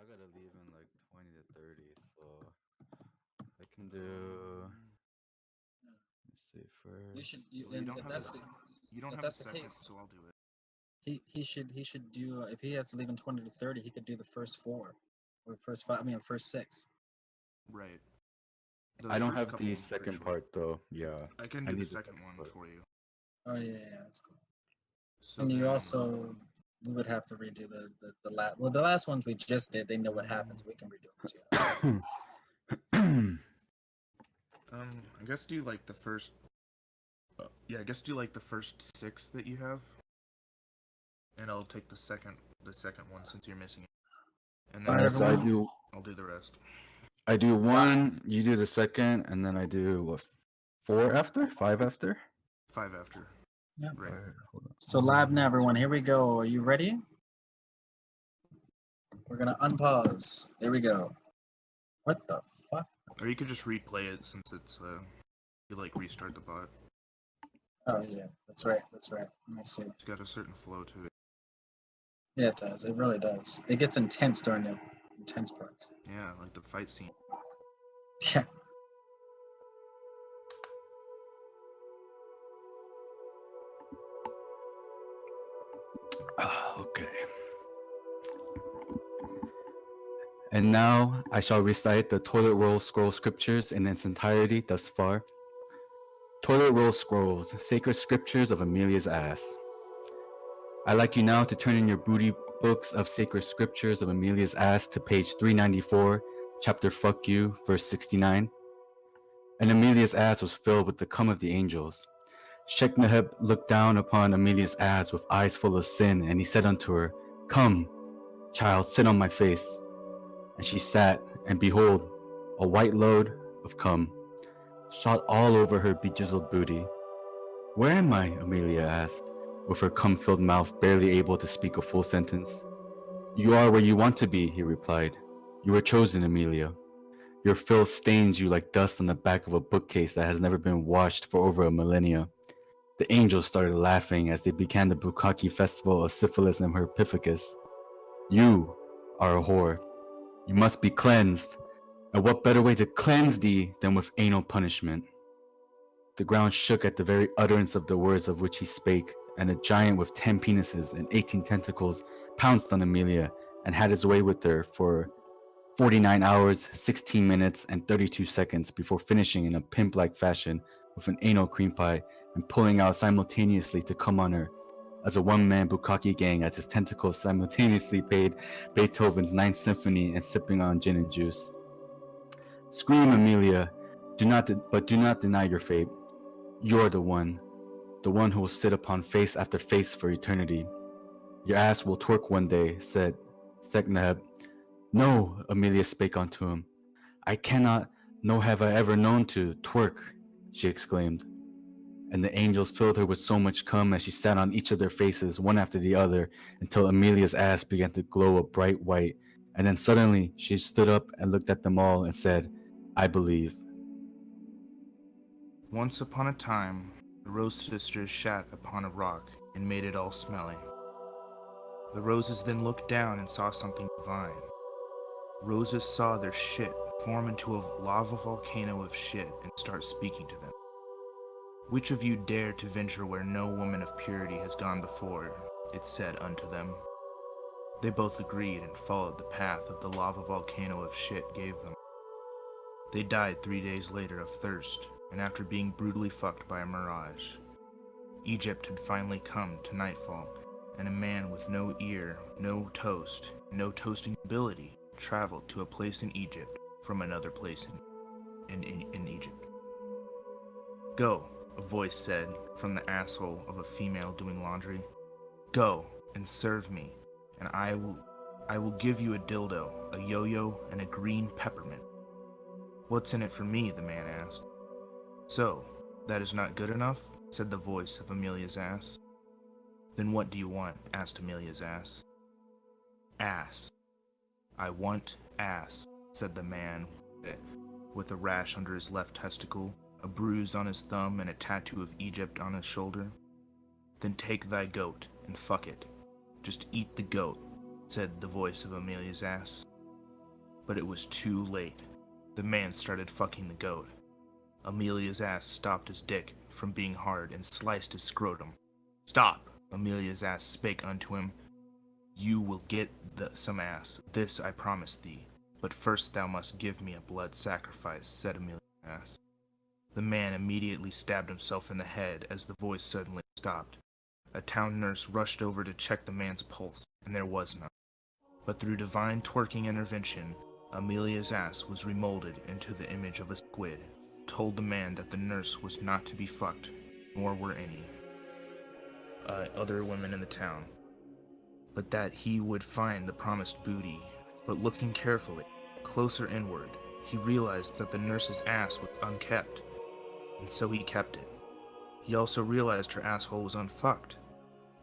gotta leave in like 20 to 30, so I can do. Let's see You should. first. You, Well, and you don't if have a that's the second, case, so I'll do it. he should do. If he has to leave in 20 to 30, he could do the first four, or first five. I mean, first six. Right. I don't First have the couple are second short. part though. Yeah, I can I do the need the second second one part. for you. Oh yeah, that's cool. So And you then, also we would have to redo the last. Well, the last ones we just did. They know what happens. We can redo them too. I guess do like the first. Yeah, I guess do like the first six that you have, and I'll take the second one since you're missing it, and then Alright, So I everyone. do. I'll do the rest. I do one. You do the second, and then I do what? Four after? Five after? 5 after. Yeah. Right. Alright, hold on. So live now, everyone. Here we go. Are you ready? We're gonna unpause. There we go. What the fuck? Or you could just replay it since it's you like restart the bot. Oh yeah, that's right. That's right. Let me see. It's got a certain flow to it. Yeah, it does. It really does. It gets intense during the intense parts. Yeah, like the fight scene. Yeah. Okay. And now I shall recite the Toilet Roll Scroll scriptures in its entirety thus far. Toilet Roll Scrolls, sacred scriptures of Amelia's ass. I'd like you now to turn in your booty books of sacred scriptures of Amelia's ass to page 394, chapter Fuck You, verse 69. And Amelia's ass was filled with the cum of the angels. Sheknaheb looked down upon Amelia's ass with eyes full of sin, and he said unto her, Come, child, sit on my face. And she sat, and behold, a white load of cum shot all over her bejizzled booty. Where am I? Amelia asked, with her cum-filled mouth barely able to speak a full sentence. You are where you want to be, he replied. You were chosen, Amelia. Your filth stains you like dust on the back of a bookcase that has never been washed for over a millennia. The angels started laughing as they began the Bukkake festival of syphilis and herpifficus. You are a whore. You must be cleansed. And what better way to cleanse thee than with anal punishment? The ground shook at the very utterance of the words of which he spake, and a giant with 10 penises and 18 tentacles pounced on Amelia and had his way with her for 49 hours, 16 minutes, and 32 seconds before finishing in a pimp-like fashion with an anal cream pie and pulling out simultaneously to come on her as a one-man Bukkake gang as his tentacles simultaneously played Beethoven's Ninth Symphony and sipping on gin and juice. Scream, Amelia, but do not deny your fate. You're the one who will sit upon face after face for eternity. Your ass will twerk one day, said Seknaheb. No, Amelia spake unto him. I cannot, no have I ever known to, twerk, she exclaimed. And the angels filled her with so much cum as she sat on each of their faces, one after the other, until Amelia's ass began to glow a bright white, and then suddenly she stood up and looked at them all and said, I believe. Once upon a time, the Rose Sisters sat upon a rock and made it all smelly. The roses then looked down and saw something divine. Roses saw their shit form into a lava volcano of shit and start speaking to them. Which of you dare to venture where no woman of purity has gone before? It said unto them. They both agreed and followed the path of the lava volcano of shit gave them. They died 3 days later of thirst, and after being brutally fucked by a mirage. Egypt had finally come to nightfall, and a man with no ear, no toast, no toasting ability traveled to a place in Egypt from another place in Egypt. Go, a voice said from the asshole of a female doing laundry. Go and serve me, and I will give you a dildo, a yo-yo, and a green peppermint. What's in it for me? The man asked. So, that is not good enough? Said the voice of Amelia's ass. Then what do you want? Asked Amelia's ass. Ass. I want ass, said the man with a rash under his left testicle, a bruise on his thumb, and a tattoo of Egypt on his shoulder. Then take thy goat and fuck it. Just eat the goat, said the voice of Amelia's ass. But it was too late. The man started fucking the goat. Amelia's ass stopped his dick from being hard and sliced his scrotum. "Stop," Amelia's ass spake unto him. "You will get some ass, this I promise thee. But first thou must give me a blood sacrifice," said Amelia's ass. The man immediately stabbed himself in the head as the voice suddenly stopped. A town nurse rushed over to check the man's pulse, and there was none. But through divine twerking intervention, Amelia's ass was remolded into the image of a squid, told the man that the nurse was not to be fucked, nor were any other women in the town, but that he would find the promised booty. But looking carefully, closer inward, he realized that the nurse's ass was unkept, and so he kept it. He also realized her asshole was unfucked,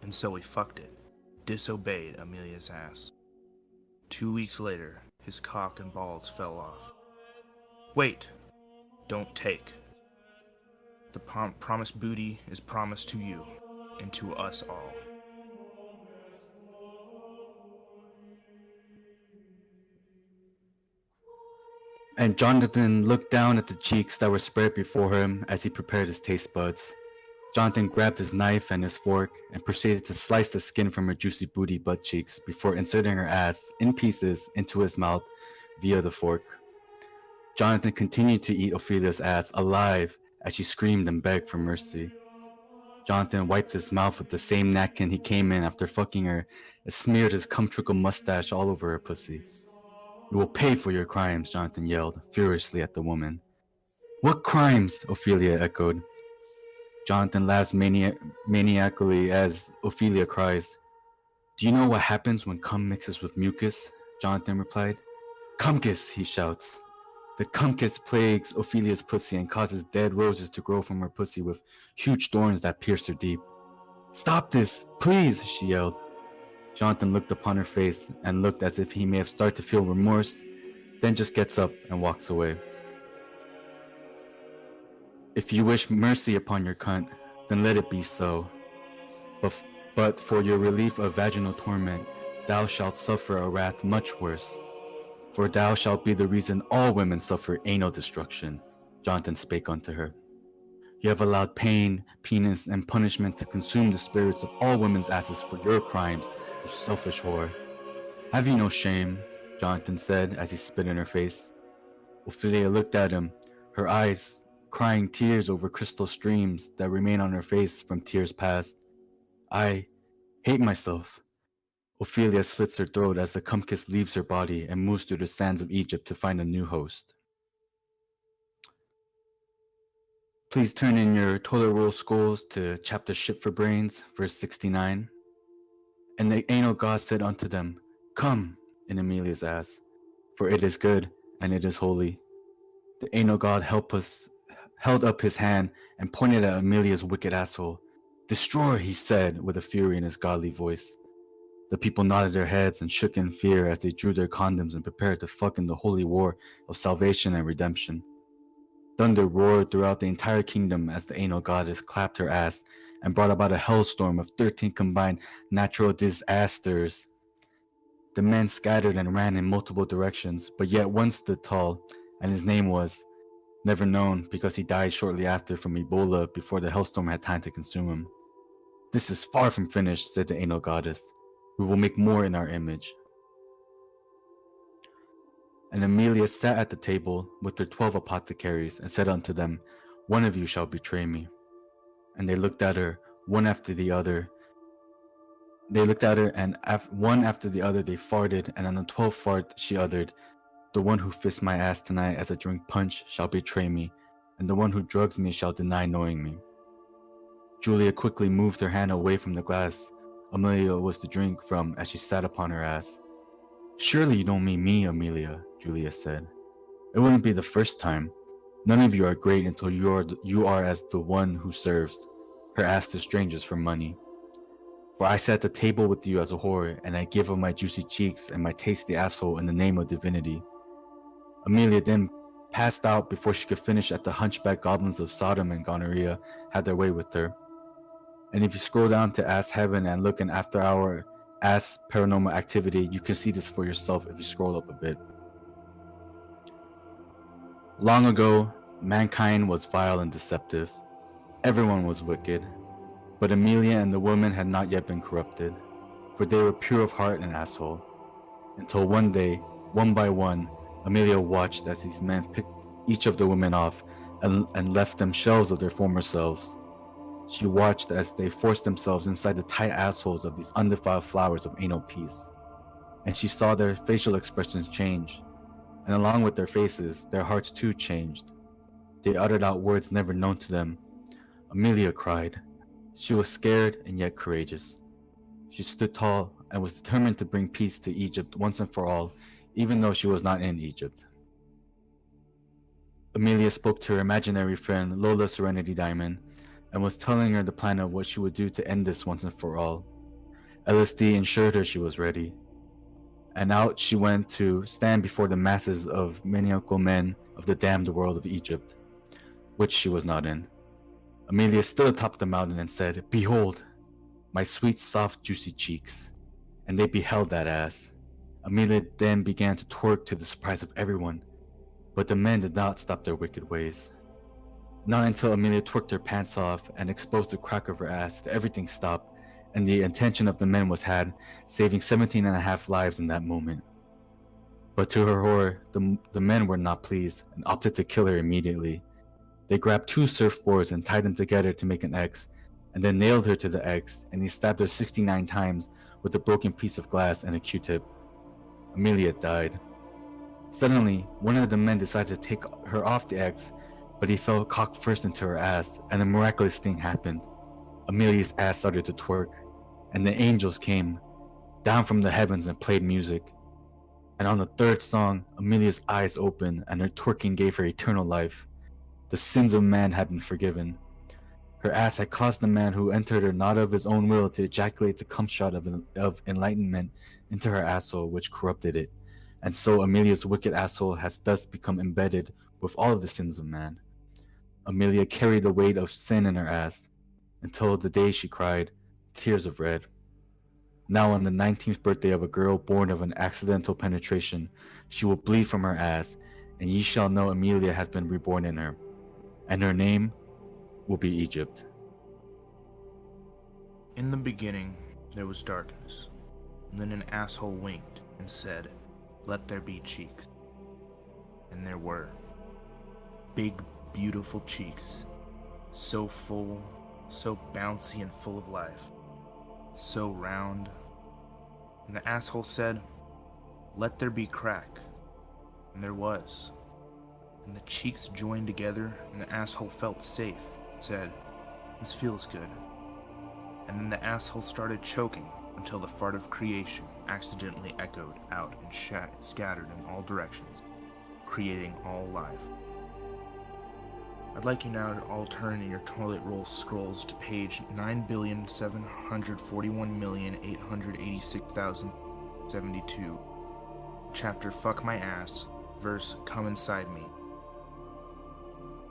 and so he fucked it, disobeyed Amelia's ass. 2 weeks later, his cock and balls fell off. Wait! Don't take. The promised booty is promised to you, and to us all. And Jonathan looked down at the cheeks that were spread before him as he prepared his taste buds. Jonathan grabbed his knife and his fork and proceeded to slice the skin from her juicy booty butt cheeks before inserting her ass in pieces into his mouth via the fork. Jonathan continued to eat Ophelia's ass alive as she screamed and begged for mercy. Jonathan wiped his mouth with the same napkin he came in after fucking her and smeared his cum-trickle mustache all over her pussy. "You will pay for your crimes," Jonathan yelled furiously at the woman. "What crimes?" Ophelia echoed. Jonathan laughs maniacally as Ophelia cries. "Do you know what happens when cum mixes with mucus?" Jonathan replied. "Cumcus," he shouts. The cumcus plagues Ophelia's pussy and causes dead roses to grow from her pussy with huge thorns that pierce her deep. "Stop this, please," she yelled. Jonathan looked upon her face and looked as if he may have started to feel remorse, then just gets up and walks away. "If you wish mercy upon your cunt, then let it be so. But for your relief of vaginal torment, thou shalt suffer a wrath much worse. For thou shalt be the reason all women suffer anal destruction," Jonathan spake unto her. "You have allowed pain, penance, and punishment to consume the spirits of all women's asses for your crimes, you selfish whore. Have you no shame?" Jonathan said as he spit in her face. Ophelia looked at him, her eyes crying tears over crystal streams that remain on her face from tears past. "I hate myself." Ophelia slits her throat as the cumcus leaves her body and moves through the sands of Egypt to find a new host. Please turn in your toilet roll scrolls to chapter Shit for Brains, verse 69. "And the anal god said unto them, Come," in Amelia's ass, "for it is good, and it is holy." The anal god held up his hand and pointed at Amelia's wicked asshole. "Destroy," he said with a fury in his godly voice. The people nodded their heads and shook in fear as they drew their condoms and prepared to fuck in the holy war of salvation and redemption. Thunder roared throughout the entire kingdom as the anal goddess clapped her ass and brought about a hellstorm of 13 combined natural disasters. The men scattered and ran in multiple directions, but yet one stood tall, and his name was never known because he died shortly after from Ebola before the hellstorm had time to consume him. "This is far from finished," said the anal goddess. "We will make more in our image." And Amelia sat at the table with her 12 apothecaries and said unto them, "One of you shall betray me." And they looked at her, one after the other. And one after the other they farted, and on the 12th fart she uttered, "The one who fists my ass tonight as I drink punch shall betray me, and the one who drugs me shall deny knowing me." Julia quickly moved her hand away from the glass Amelia was to drink from as she sat upon her ass. "Surely you don't mean me, Amelia," Julia said. "It wouldn't be the first time. None of you are great until you are as the one who serves her ass to strangers for money. For I sat at the table with you as a whore, and I give of my juicy cheeks and my tasty asshole in the name of divinity." Amelia then passed out before she could finish at the hunchback goblins of Sodom and gonorrhea had their way with her. And if you scroll down to Ass Heaven and look in After Hour Ass Paranormal Activity, you can see this for yourself if you scroll up a bit. Long ago, mankind was vile and deceptive. Everyone was wicked. But Amelia and the woman had not yet been corrupted, for they were pure of heart and asshole. Until one day, one by one, Amelia watched as these men picked each of the women off and left them shells of their former selves. She watched as they forced themselves inside the tight assholes of these undefiled flowers of anal peace. And she saw their facial expressions change, and along with their faces, their hearts too changed. They uttered out words never known to them. Amelia cried. She was scared and yet courageous. She stood tall and was determined to bring peace to Egypt once and for all, even though she was not in Egypt. Amelia spoke to her imaginary friend Lola Serenity Diamond and was telling her the plan of what she would do to end this once and for all. LSD ensured her she was ready. And out she went to stand before the masses of maniacal men of the damned world of Egypt, which she was not in. Amelia stood atop the mountain and said, "Behold, my sweet, soft, juicy cheeks." And they beheld that ass. Amelia then began to twerk to the surprise of everyone, but the men did not stop their wicked ways. Not until Amelia twerked her pants off and exposed the crack of her ass did everything stop, and the attention of the men was had, saving 17 and a half lives in that moment. But to her horror, the men were not pleased and opted to kill her immediately. They grabbed 2 surfboards and tied them together to make an X, and then nailed her to the X, and they stabbed her 69 times with a broken piece of glass and a Q-tip. Amelia died. Suddenly, one of the men decided to take her off the X, but he fell cock first into her ass, and a miraculous thing happened. Amelia's ass started to twerk, and the angels came down from the heavens and played music. And on the 3rd song, Amelia's eyes opened, and her twerking gave her eternal life. The sins of man had been forgiven. Her ass had caused the man who entered her not of his own will to ejaculate the cum shot of enlightenment into her asshole, which corrupted it. And so Amelia's wicked asshole has thus become embedded with all of the sins of man. Amelia carried the weight of sin in her ass until the day she cried tears of red. Now on the 19th birthday of a girl born of an accidental penetration, she will bleed from her ass, and ye shall know Amelia has been reborn in her, and her name will be Egypt. In the beginning, there was darkness. And then an asshole winked and said, "Let there be cheeks." And there were. Big, beautiful cheeks. So full, so bouncy and full of life. So round. And the asshole said, "Let there be crack." And there was. And the cheeks joined together, and the asshole felt safe, said, "This feels good." And then the asshole started choking until the fart of creation accidentally echoed out and scattered in all directions, creating all life. I'd like you now to all turn in your toilet roll scrolls to page 9,741,886,072, chapter Fuck My Ass, verse Come Inside Me.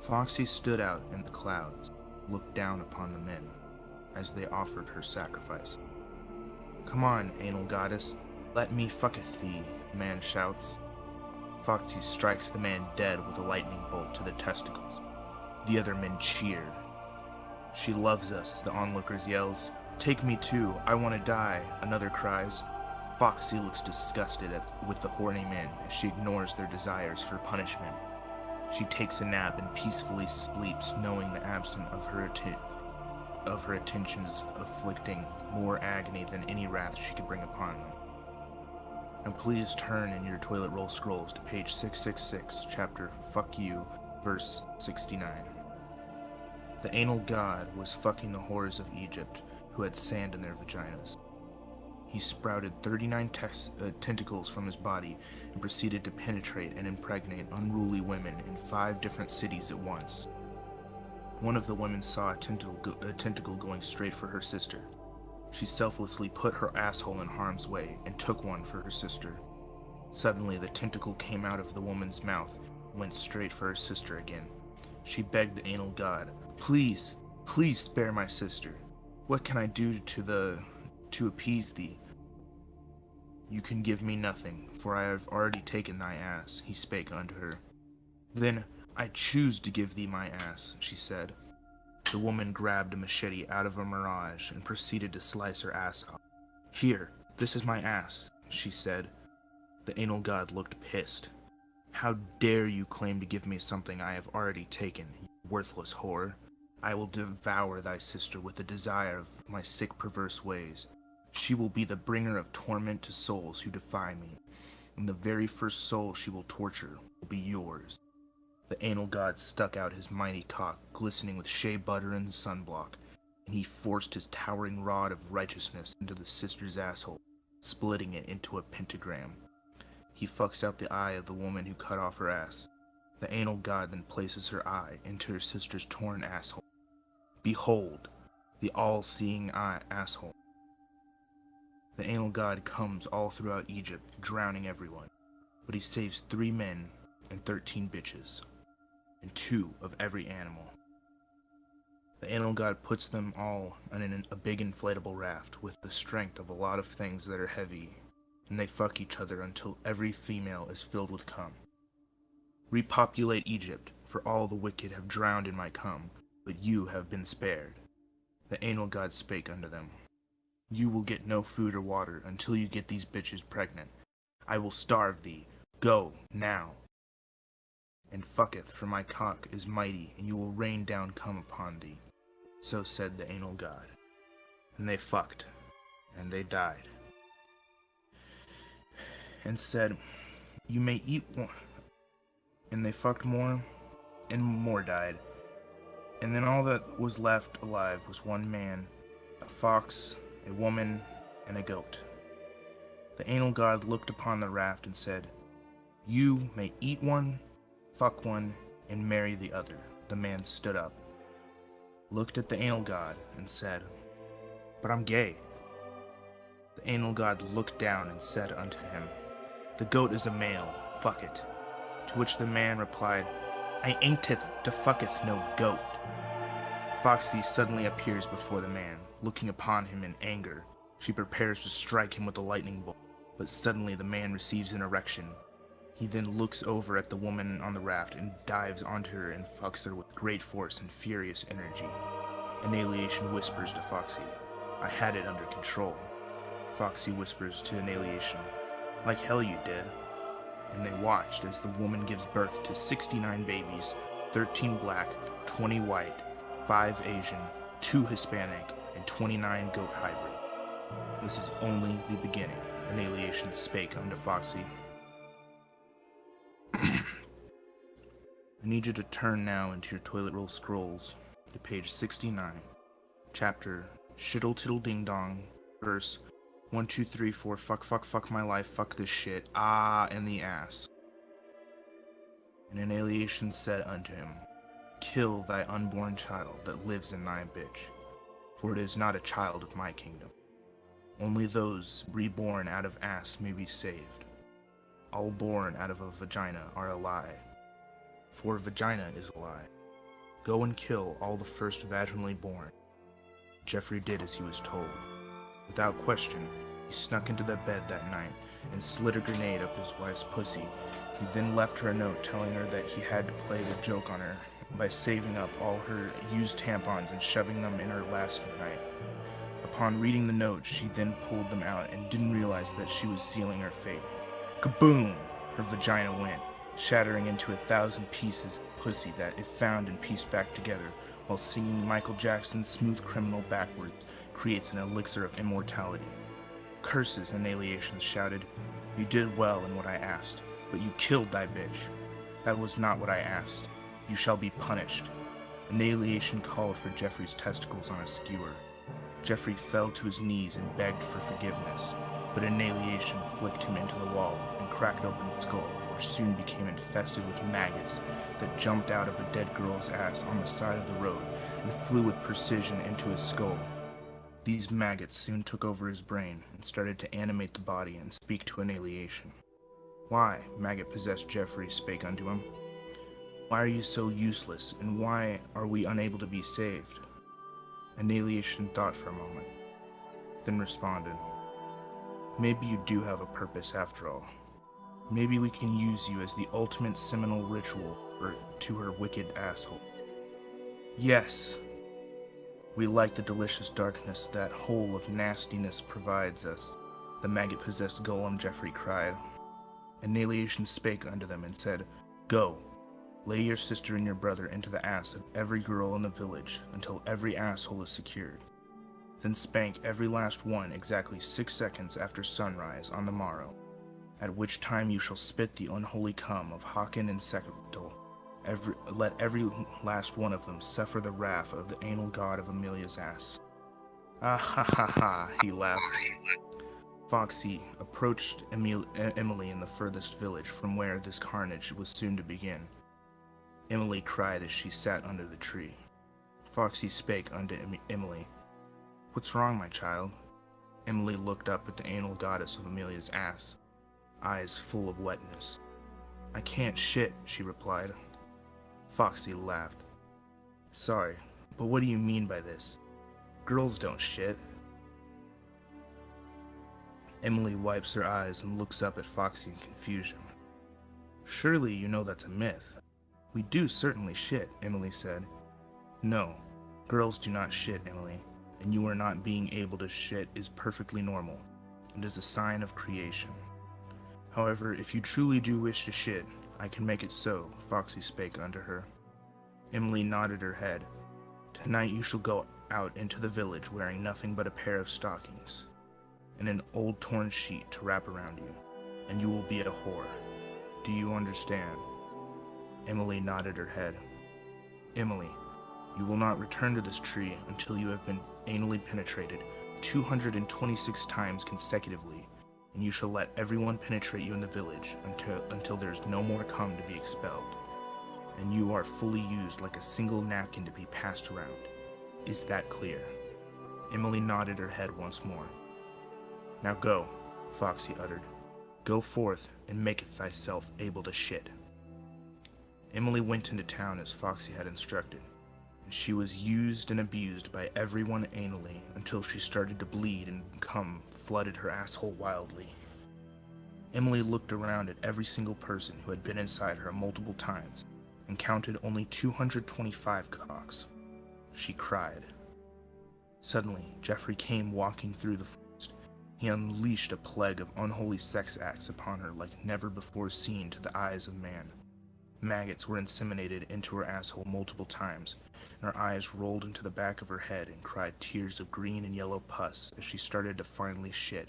Foxy stood out in the clouds, looked down upon the men as they offered her sacrifice. "Come on, anal goddess, let me fucketh thee," the man shouts. Foxy strikes the man dead with a lightning bolt to the testicles. The other men cheer. "She loves us," the onlookers yells. "Take me too, I want to die," another cries. Foxy looks disgusted with the horny men as she ignores their desires for punishment. She takes a nap and peacefully sleeps, knowing the absence of her attention is afflicting more agony than any wrath she could bring upon them. And please turn in your toilet roll scrolls to page 666, chapter Fuck You, verse 69. The anal god was fucking the whores of Egypt who had sand in their vaginas. He sprouted 39 tentacles from his body and proceeded to penetrate and impregnate unruly women in 5 different cities at once. One of the women saw a tentacle going straight for her sister. She selflessly put her asshole in harm's way and took one for her sister. Suddenly, the tentacle came out of the woman's mouth and went straight for her sister again. She begged the anal god, "Please, please spare my sister. What can I do to appease thee?" "You can give me nothing, for I have already taken thy ass," he spake unto her. "Then I choose to give thee my ass, she said. The woman grabbed a machete out of a mirage and proceeded to slice her ass off. Here, this is my ass, she said. The anal god looked pissed. How dare you claim to give me something I have already taken, you worthless whore. I will devour thy sister with the desire of my sick perverse ways. She will be the bringer of torment to souls who defy me, and the very first soul she will torture will be yours. The anal god stuck out his mighty cock, glistening with shea butter and sunblock, and he forced his towering rod of righteousness into the sister's asshole, splitting it into a pentagram. He fucks out the eye of the woman who cut off her ass. The anal god then places her eye into her sister's torn asshole. Behold, the all-seeing eye asshole. The anal god comes all throughout Egypt, drowning everyone, but he saves 3 men and 13 bitches, and 2 of every animal. The anal god puts them all in a big inflatable raft with the strength of a lot of things that are heavy, and they fuck each other until every female is filled with cum. Repopulate Egypt, for all the wicked have drowned in my cum, but you have been spared. The anal god spake unto them. You will get no food or water until you get these bitches pregnant. I will starve thee. Go, now. And fucketh, for my cock is mighty, and you will rain down cum upon thee. So said the anal god. And they fucked, and they died. And said, you may eat one. And they fucked more, and more died. And then all that was left alive was 1 man, a fox, a woman, and a goat. The anal god looked upon the raft and said, you may eat one, fuck one, and marry the other. The man stood up, looked at the anal god, and said, but I'm gay. The anal god looked down and said unto him, the goat is a male, fuck it. To which the man replied, I ain'teth to fucketh no goat. Foxy suddenly appears before the man, looking upon him in anger. She prepares to strike him with a lightning bolt, but suddenly the man receives an erection. He then looks over at the woman on the raft and dives onto her and fucks her with great force and furious energy. Annihilation whispers to Foxy, I had it under control. Foxy whispers to Annihilation, like hell you did. And they watched as the woman gives birth to 69 babies, 13 black, 20 white, 5 Asian, 2 Hispanic, and 29 goat hybrid. This is only the beginning. Annihilation spake unto Foxy. I need you to turn now into your toilet roll scrolls to page 69, chapter Shittle Tittle Ding Dong, verse 1, 2, 3, 4, fuck my life, fuck this shit, in the ass. And Annihilation said unto him, kill thy unborn child that lives in thy bitch, for it is not a child of my kingdom. Only those reborn out of ass may be saved. All born out of a vagina are a lie, for vagina is a lie. Go and kill all the first vaginally born. Jeffrey did as he was told. Without question, he snuck into the bed that night and slid a grenade up his wife's pussy. He then left her a note telling her that he had to play the joke on her by saving up all her used tampons and shoving them in her last night. Upon reading the note, she then pulled them out and didn't realize that she was sealing her fate. Kaboom! Her vagina went, shattering into 1,000 pieces of pussy that, if found and pieced back together, while singing Michael Jackson's Smooth Criminal backwards, creates an elixir of immortality. Curses, Annihilation shouted. You did well in what I asked, but you killed thy bitch. That was not what I asked. You shall be punished. Annihilation called for Jeffrey's testicles on a skewer. Jeffrey fell to his knees and begged for forgiveness, but Annihilation flicked him into the wall and cracked open his skull, which soon became infested with maggots that jumped out of a dead girl's ass on the side of the road and flew with precision into his skull. These maggots soon took over his brain and started to animate the body and speak to Annihilation. Why, maggot-possessed Jeffrey spake unto him, why are you so useless, and why are we unable to be saved? Annihilation thought for a moment, then responded, maybe you do have a purpose after all. Maybe we can use you as the ultimate seminal ritual to her wicked asshole. Yes, we like the delicious darkness that hole of nastiness provides us, the maggot-possessed golem Jeffrey cried. Annihilation spake unto them and said, Go, lay your sister and your brother into the ass of every girl in the village until every asshole is secured. Then spank every last one exactly 6 seconds after sunrise on the morrow, at which time you shall spit the unholy cum of Hawken and SexCult. Let every last one of them suffer the wrath of the anal god of Amelia's ass. Ah ha ha ha, he laughed. Foxy approached Emily in the furthest village from where this carnage was soon to begin. Emily cried as she sat under the tree. Foxy spake unto Emily, What's wrong, my child? Emily looked up at the anal goddess of Amelia's ass, eyes full of wetness. I can't shit, she replied. Foxy laughed. Sorry, but what do you mean by this? Girls don't shit. Emily wipes her eyes and looks up at Foxy in confusion. Surely you know that's a myth. We do certainly shit, Emily said. No, girls do not shit, Emily, and you are not being able to shit is perfectly normal. It is a sign of creation. However, if you truly do wish to shit, I can make it so, Foxy spake unto her. Emily nodded her head. Tonight you shall go out into the village wearing nothing but a pair of stockings, and an old torn sheet to wrap around you, and you will be a whore. Do you understand? Emily nodded her head. Emily, you will not return to this tree until you have been anally penetrated 226 times consecutively, and you shall let everyone penetrate you in the village until there is no more cum to be expelled, and you are fully used like a single napkin to be passed around. Is that clear? Emily nodded her head once more. Now go, Foxy uttered. Go forth and make thyself able to shit. Emily went into town as Foxy had instructed, and she was used and abused by everyone anally until she started to bleed and cum flooded her asshole wildly. Emily looked around at every single person who had been inside her multiple times and counted only 225 cocks. She cried. Suddenly, Jeffrey came walking through the forest. He unleashed a plague of unholy sex acts upon her like never before seen to the eyes of man. Maggots were inseminated into her asshole multiple times, and her eyes rolled into the back of her head and cried tears of green and yellow pus as she started to finally shit.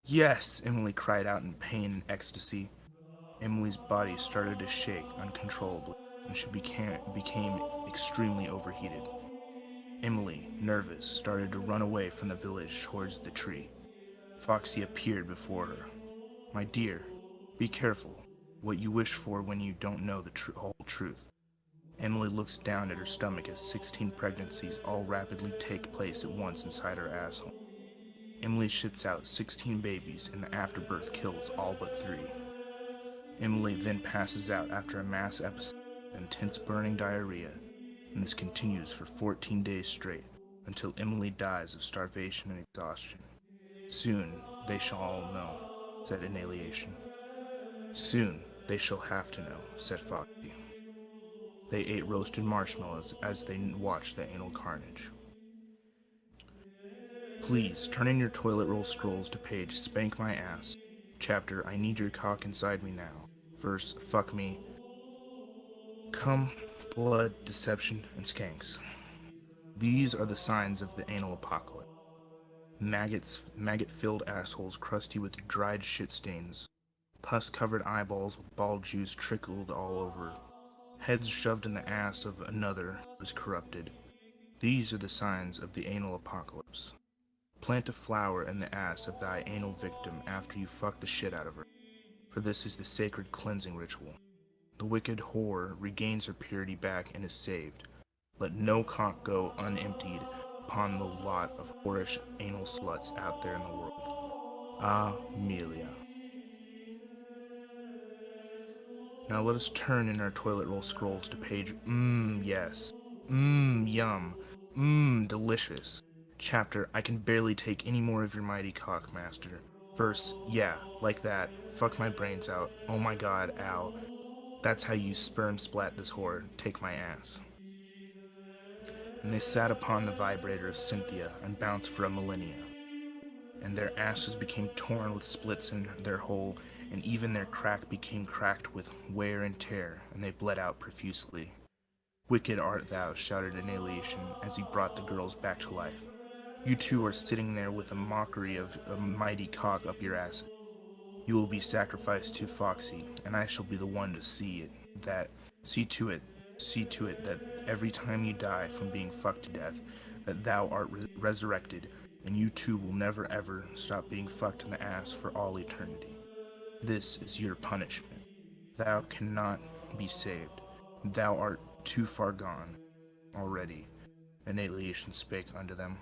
Yes! Emily cried out in pain and ecstasy. Emily's body started to shake uncontrollably, and she became extremely overheated. Emily, nervous, started to run away from the village towards the tree. Foxy appeared before her. My dear, be careful what you wish for when you don't know the whole truth. Emily looks down at her stomach as 16 pregnancies all rapidly take place at once inside her asshole. Emily shits out 16 babies and the afterbirth kills all but 3. Emily then passes out after a mass episode of intense burning diarrhea, and this continues for 14 days straight until Emily dies of starvation and exhaustion. Soon they shall all know, said Annihilation. Soon they shall have to know, said Foxy. They ate roasted marshmallows as they watched the anal carnage. Please turn in your toilet roll scrolls to page Spank My Ass, chapter I Need Your Cock Inside Me Now, verse Fuck Me, Cum, Blood, Deception, and Skanks. These are the signs of the anal apocalypse. Maggot-filled assholes crusty with dried shit stains, pus-covered eyeballs with ball juice trickled all over, heads shoved in the ass of another who is corrupted. These are the signs of the anal apocalypse. Plant a flower in the ass of thy anal victim after you fuck the shit out of her, for this is the sacred cleansing ritual. The wicked whore regains her purity back and is saved. Let no cock go unemptied upon the lot of whorish anal sluts out there in the world. Amelia. Now let us turn in our toilet roll scrolls to page yes, yum, delicious. Chapter I Can Barely Take Any More of Your Mighty Cock, Master. Verse, yeah, like that, fuck my brains out, oh my god, ow. That's how you sperm splat this whore. Take my ass. And they sat upon the vibrator of Cynthia and bounced for a millennia. And their asses became torn with splits in their hole, and even their crack became cracked with wear and tear, and they bled out profusely. Wicked art thou, shouted Annihilation as he brought the girls back to life. You two are sitting there with a mockery of a mighty cock up your ass. You will be sacrificed to Foxy, and I shall be the one to see to it that every time you die from being fucked to death, that thou art resurrected, and you two will never ever stop being fucked in the ass for all eternity. This is your punishment. Thou cannot be saved. Thou art too far gone already. Annihilation spake unto them.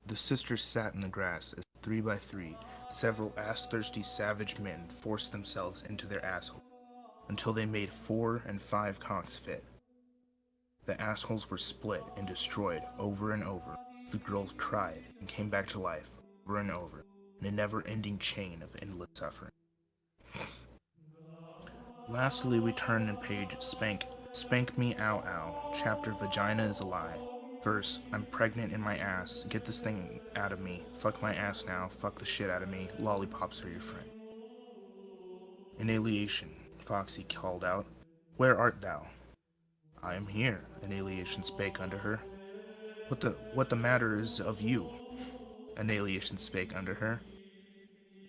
The sisters sat in the grass as 3 by 3, several ass-thirsty savage men forced themselves into their assholes, until they made 4 and 5 cocks fit. The assholes were split and destroyed over and over. The girls cried and came back to life over and over in a never-ending chain of endless suffering. Lastly, we turn in page Spank Me Ow Ow, chapter Vagina is a Lie. Verse, I'm pregnant in my ass, get this thing out of me, fuck my ass now, fuck the shit out of me, lollipops are your friend. Annihilation, Foxy called out, where art thou? I am here, Annihilation spake unto her. What the matter is of you? Annihilation spake unto her.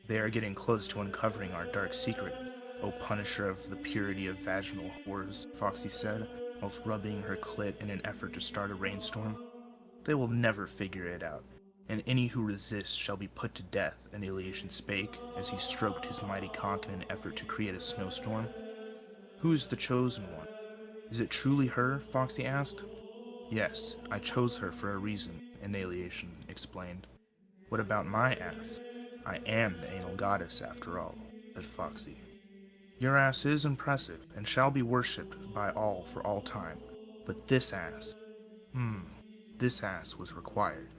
They are getting close to uncovering our dark secret, O punisher of the purity of vaginal whores, Foxy said, whilst rubbing her clit in an effort to start a rainstorm. They will never figure it out, and any who resist shall be put to death, Annihilation spake, as he stroked his mighty cock in an effort to create a snowstorm. Who is the chosen one? Is it truly her? Foxy asked. Yes, I chose her for a reason, Annihilation explained. What about my ass? I am the anal goddess after all, said Foxy. Your ass is impressive and shall be worshipped by all for all time, but this ass, this ass was required.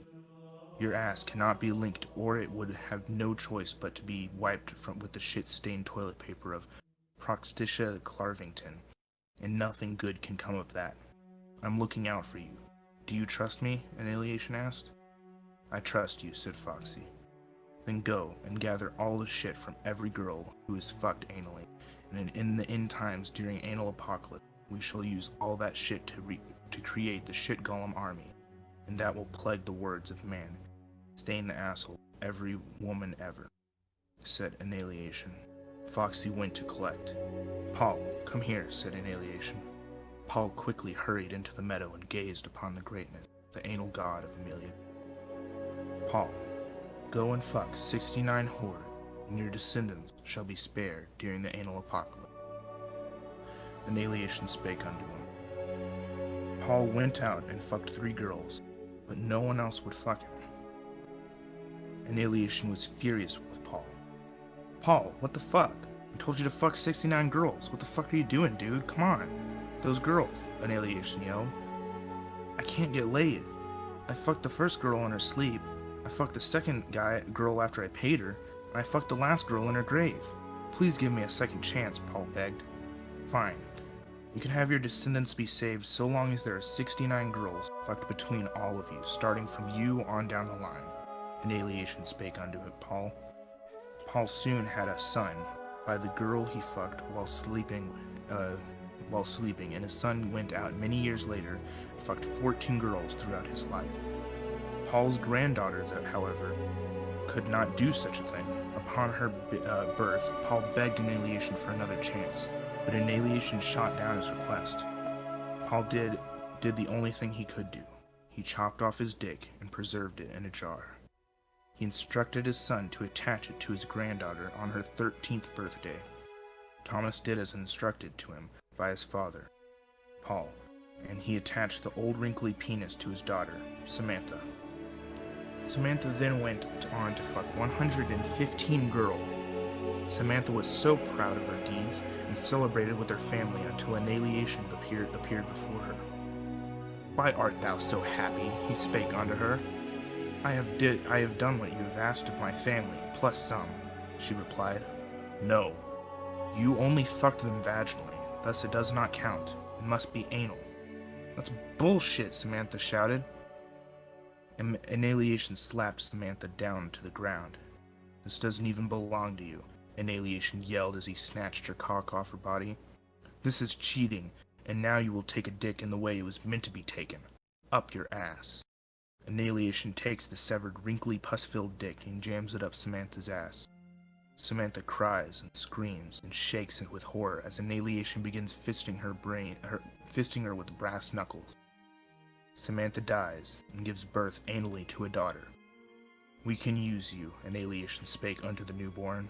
Your ass cannot be linked, or it would have no choice but to be wiped with the shit-stained toilet paper of Proctitia Clarvington, and nothing good can come of that. I'm looking out for you. Do you trust me? Annihilation asked. I trust you, said Foxy. Then go and gather all the shit from every girl who is fucked anally, and in the end times during anal apocalypse, we shall use all that shit to create the shit golem army, and that will plague the words of man, stain the asshole of every woman ever, said Annihilation. Foxy went to collect. Paul, come here, said Annihilation. Paul quickly hurried into the meadow and gazed upon the greatness, the anal god of Amelia. Paul, go and fuck 69 whores, and your descendants shall be spared during the anal apocalypse. Annihilation spake unto him. Paul went out and fucked 3 girls, but no one else would fuck him. Annihilation was furious with Paul. Paul, what the fuck? I told you to fuck 69 girls. What the fuck are you doing, dude? Come on. Those girls, Annihilation yelled. I can't get laid. I fucked the first girl in her sleep. I fucked the second girl after I paid her, and I fucked the last girl in her grave. Please give me a second chance, Paul begged. Fine. You can have your descendants be saved so long as there are 69 girls fucked between all of you, starting from you on down the line. Annihilation spake unto it, Paul. Paul soon had a son by the girl he fucked while sleeping, and his son went out many years later and fucked 14 girls throughout his life. Paul's granddaughter, however, could not do such a thing. Upon her birth, Paul begged Annihilation for another chance, but Annihilation shot down his request. Paul did the only thing he could do. He chopped off his dick and preserved it in a jar. He instructed his son to attach it to his granddaughter on her 13th birthday. Thomas did as instructed to him by his father, Paul, and he attached the old wrinkly penis to his daughter, Samantha. Samantha then went on to fuck 115 girls. Samantha was so proud of her deeds and celebrated with her family until Annihilation appeared before her. Why art thou so happy? He spake unto her. I have done what you have asked of my family, plus some, she replied. No, you only fucked them vaginally. Thus it does not count. It must be anal. That's bullshit, Samantha shouted. Annihilation slapped Samantha down to the ground. This doesn't even belong to you, Annihilation yelled as he snatched her cock off her body. This is cheating, and now you will take a dick in the way it was meant to be taken. Up your ass. Annihilation takes the severed, wrinkly, pus-filled dick and jams it up Samantha's ass. Samantha cries and screams and shakes with horror as Annihilation begins fisting her with brass knuckles. Samantha dies and gives birth anally to a daughter. We can use you, Annihilation spake unto the newborn.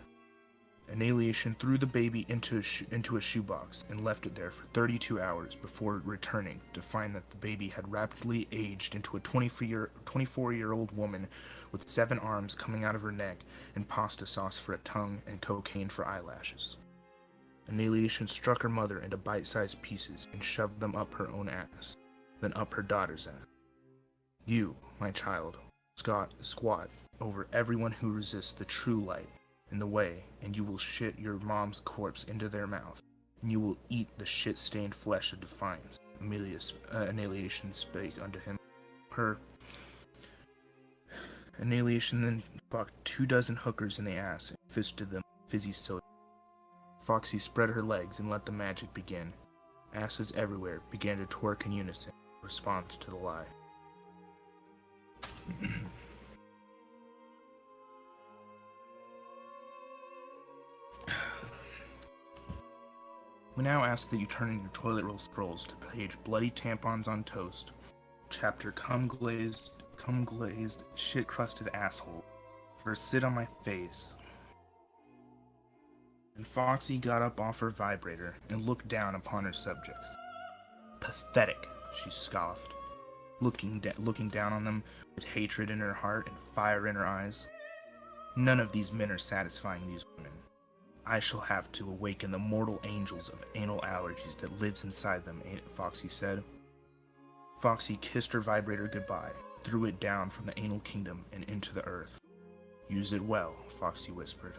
Annihilation threw the baby into a shoebox and left it there for 32 hours before returning to find that the baby had rapidly aged into a 24-year-old woman with 7 arms coming out of her neck and pasta sauce for a tongue and cocaine for eyelashes. Annihilation struck her mother into bite-sized pieces and shoved them up her own ass, then up her daughter's ass. You, my child, squat over everyone who resists the true light in the way, and you will shit your mom's corpse into their mouth, and you will eat the shit-stained flesh of defiance. Annihilation spake unto him. Her Annihilation then fucked 24 hookers in the ass and fisted them with fizzy soda. Foxy spread her legs and let the magic begin. Asses everywhere began to twerk in unison in response to the lie. We now ask that you turn in your toilet roll scrolls to page Bloody Tampons on Toast, chapter Cum Glazed, Shit-Crusted Asshole, for Sit on My Face. And Foxy got up off her vibrator and looked down upon her subjects. Pathetic, she scoffed, looking down on them with hatred in her heart and fire in her eyes. None of these men are satisfying these women. I shall have to awaken the mortal angels of anal allergies that lives inside them, Foxy said. Foxy kissed her vibrator goodbye, threw it down from the anal kingdom and into the earth. Use it well, Foxy whispered.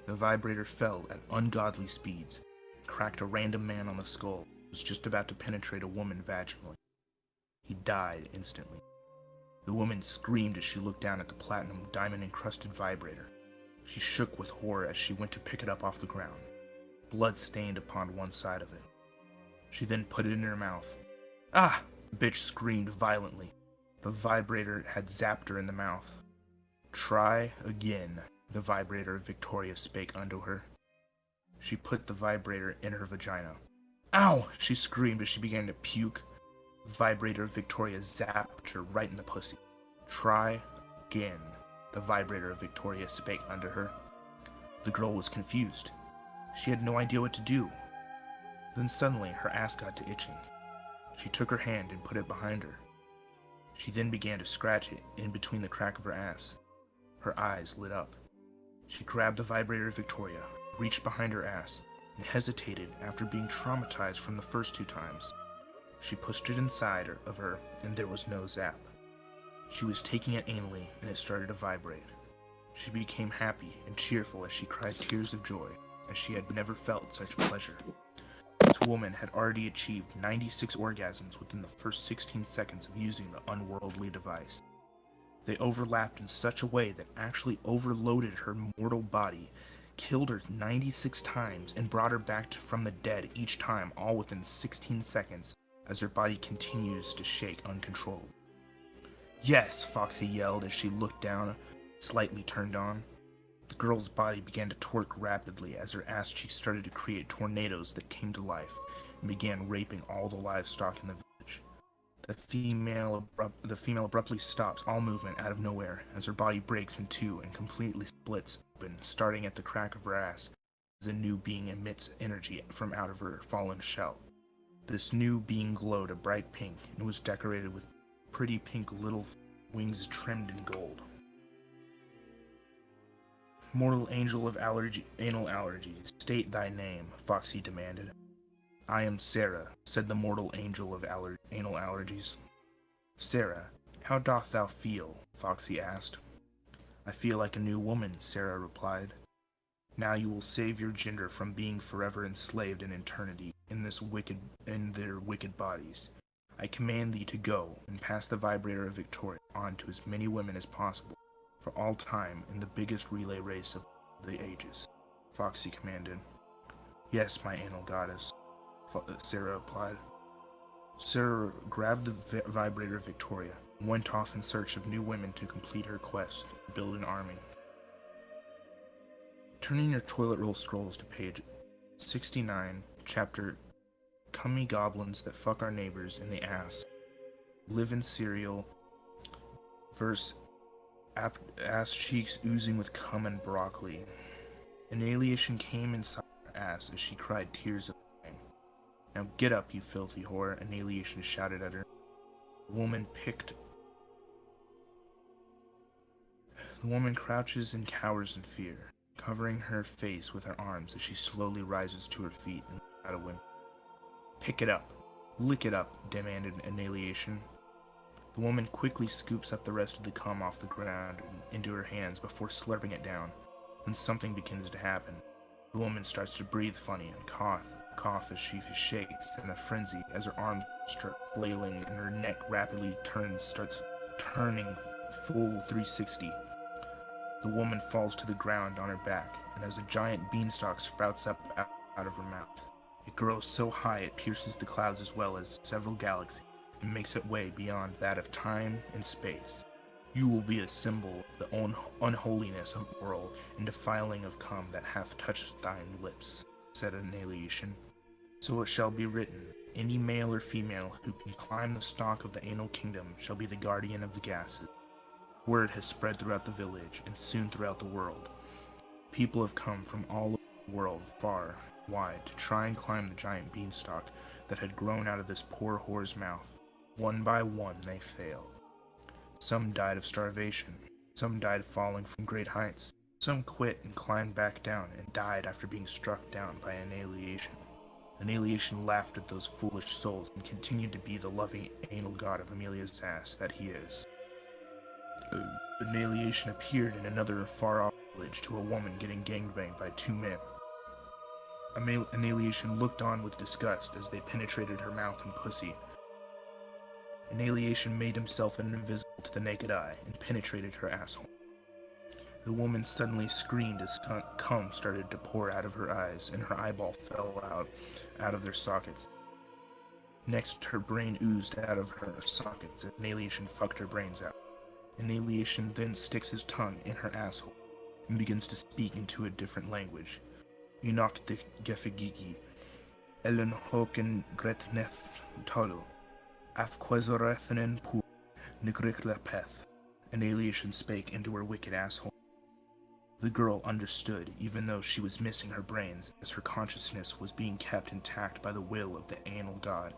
The vibrator fell at ungodly speeds, cracked a random man on the skull who was just about to penetrate a woman vaginally. He died instantly. The woman screamed as she looked down at the platinum diamond-encrusted vibrator. She shook with horror as she went to pick it up off the ground. Blood stained upon one side of it. She then put it in her mouth. Ah! The bitch screamed violently. The vibrator had zapped her in the mouth. Try again, the vibrator of Victoria spake unto her. She put the vibrator in her vagina. Ow! She screamed as she began to puke. The vibrator of Victoria zapped her right in the pussy. Try again, the vibrator of Victoria spake unto her. The girl was confused. She had no idea what to do. Then suddenly her ass got to itching. She took her hand and put it behind her. She then began to scratch it in between the crack of her ass. Her eyes lit up. She grabbed the vibrator of Victoria, reached behind her ass, and hesitated after being traumatized from the first 2 times. She pushed it inside of her, and there was no zap. She was taking it anally, and it started to vibrate. She became happy and cheerful as she cried tears of joy, as she had never felt such pleasure. This woman had already achieved 96 orgasms within the first 16 seconds of using the unworldly device. They overlapped in such a way that actually overloaded her mortal body, killed her 96 times, and brought her back from the dead each time, all within 16 seconds, as her body continues to shake uncontrollably. Yes, Foxy yelled as she looked down, slightly turned on. The girl's body began to twerk rapidly as her ass cheeks started to create tornadoes that came to life and began raping all the livestock in the village. The female abruptly stops all movement out of nowhere as her body breaks in two and completely splits open, starting at the crack of her ass as a new being emits energy from out of her fallen shell. This new being glowed a bright pink and was decorated with pretty pink little wings trimmed in gold. Mortal angel of anal allergies, state thy name, Foxy demanded. I am Sarah, said the mortal angel of anal allergies. Sarah, how doth thou feel? Foxy asked. I feel like a new woman, Sarah replied. Now you will save your gender from being forever enslaved in eternity in their wicked bodies. I command thee to go and pass the vibrator of Victoria on to as many women as possible, for all time in the biggest relay race of the ages. Foxy commanded. Yes, my anal goddess, Sarah replied. Sarah grabbed the vibrator of Victoria and went off in search of new women to complete her quest and build an army. Turning your toilet roll scrolls to page 69, chapter Cummy Goblins That Fuck Our Neighbors in the Ass, Live in Cereal, verse Ass Cheeks Oozing with Cum and Broccoli. Annihilation came inside her ass as she cried tears of pain. Now get up, you filthy whore, Annihilation shouted at her. The woman crouches and cowers in fear, covering her face with her arms as she slowly rises to her feet and lets out a whimper. Pick it up. Lick it up, demanded Annihilation. The woman quickly scoops up the rest of the cum off the ground into her hands before slurping it down. Then something begins to happen. The woman starts to breathe funny and cough as she shakes in a frenzy as her arms start flailing and her neck rapidly starts turning full 360. The woman falls to the ground on her back, and as a giant beanstalk sprouts up out of her mouth. It grows so high it pierces the clouds as well as several galaxies, and makes its way beyond that of time and space. You will be a symbol of the unholiness of the world and defiling of cum that hath touched thine lips, said Annihilation. So it shall be written, any male or female who can climb the stalk of the anal kingdom shall be the guardian of the gases. Word has spread throughout the village and soon throughout the world. People have come from all over the world, far and wide, to try and climb the giant beanstalk that had grown out of this poor whore's mouth. One by one they failed. Some died of starvation. Some died falling from great heights. Some quit and climbed back down and died after being struck down by Annihilation. Annihilation laughed at those foolish souls and continued to be the loving anal god of Amelia's ass that he is. Annihilation appeared in another far-off village to a woman getting gangbanged by two men. Annihilation looked on with disgust as they penetrated her mouth and pussy. Annihilation made himself invisible to the naked eye and penetrated her asshole. The woman suddenly screamed as cum started to pour out of her eyes and her eyeball fell out of their sockets. Next, her brain oozed out of her sockets as Annihilation fucked her brains out. Annihilation then sticks his tongue in her asshole and begins to speak into a different language. Enoch de Gefegigi, Ellen Hoken Gretneth Tolo, Afquazorethenen Pu, Nigriklepeth. Annihilation spake into her wicked asshole. The girl understood, even though she was missing her brains, as her consciousness was being kept intact by the will of the anal god.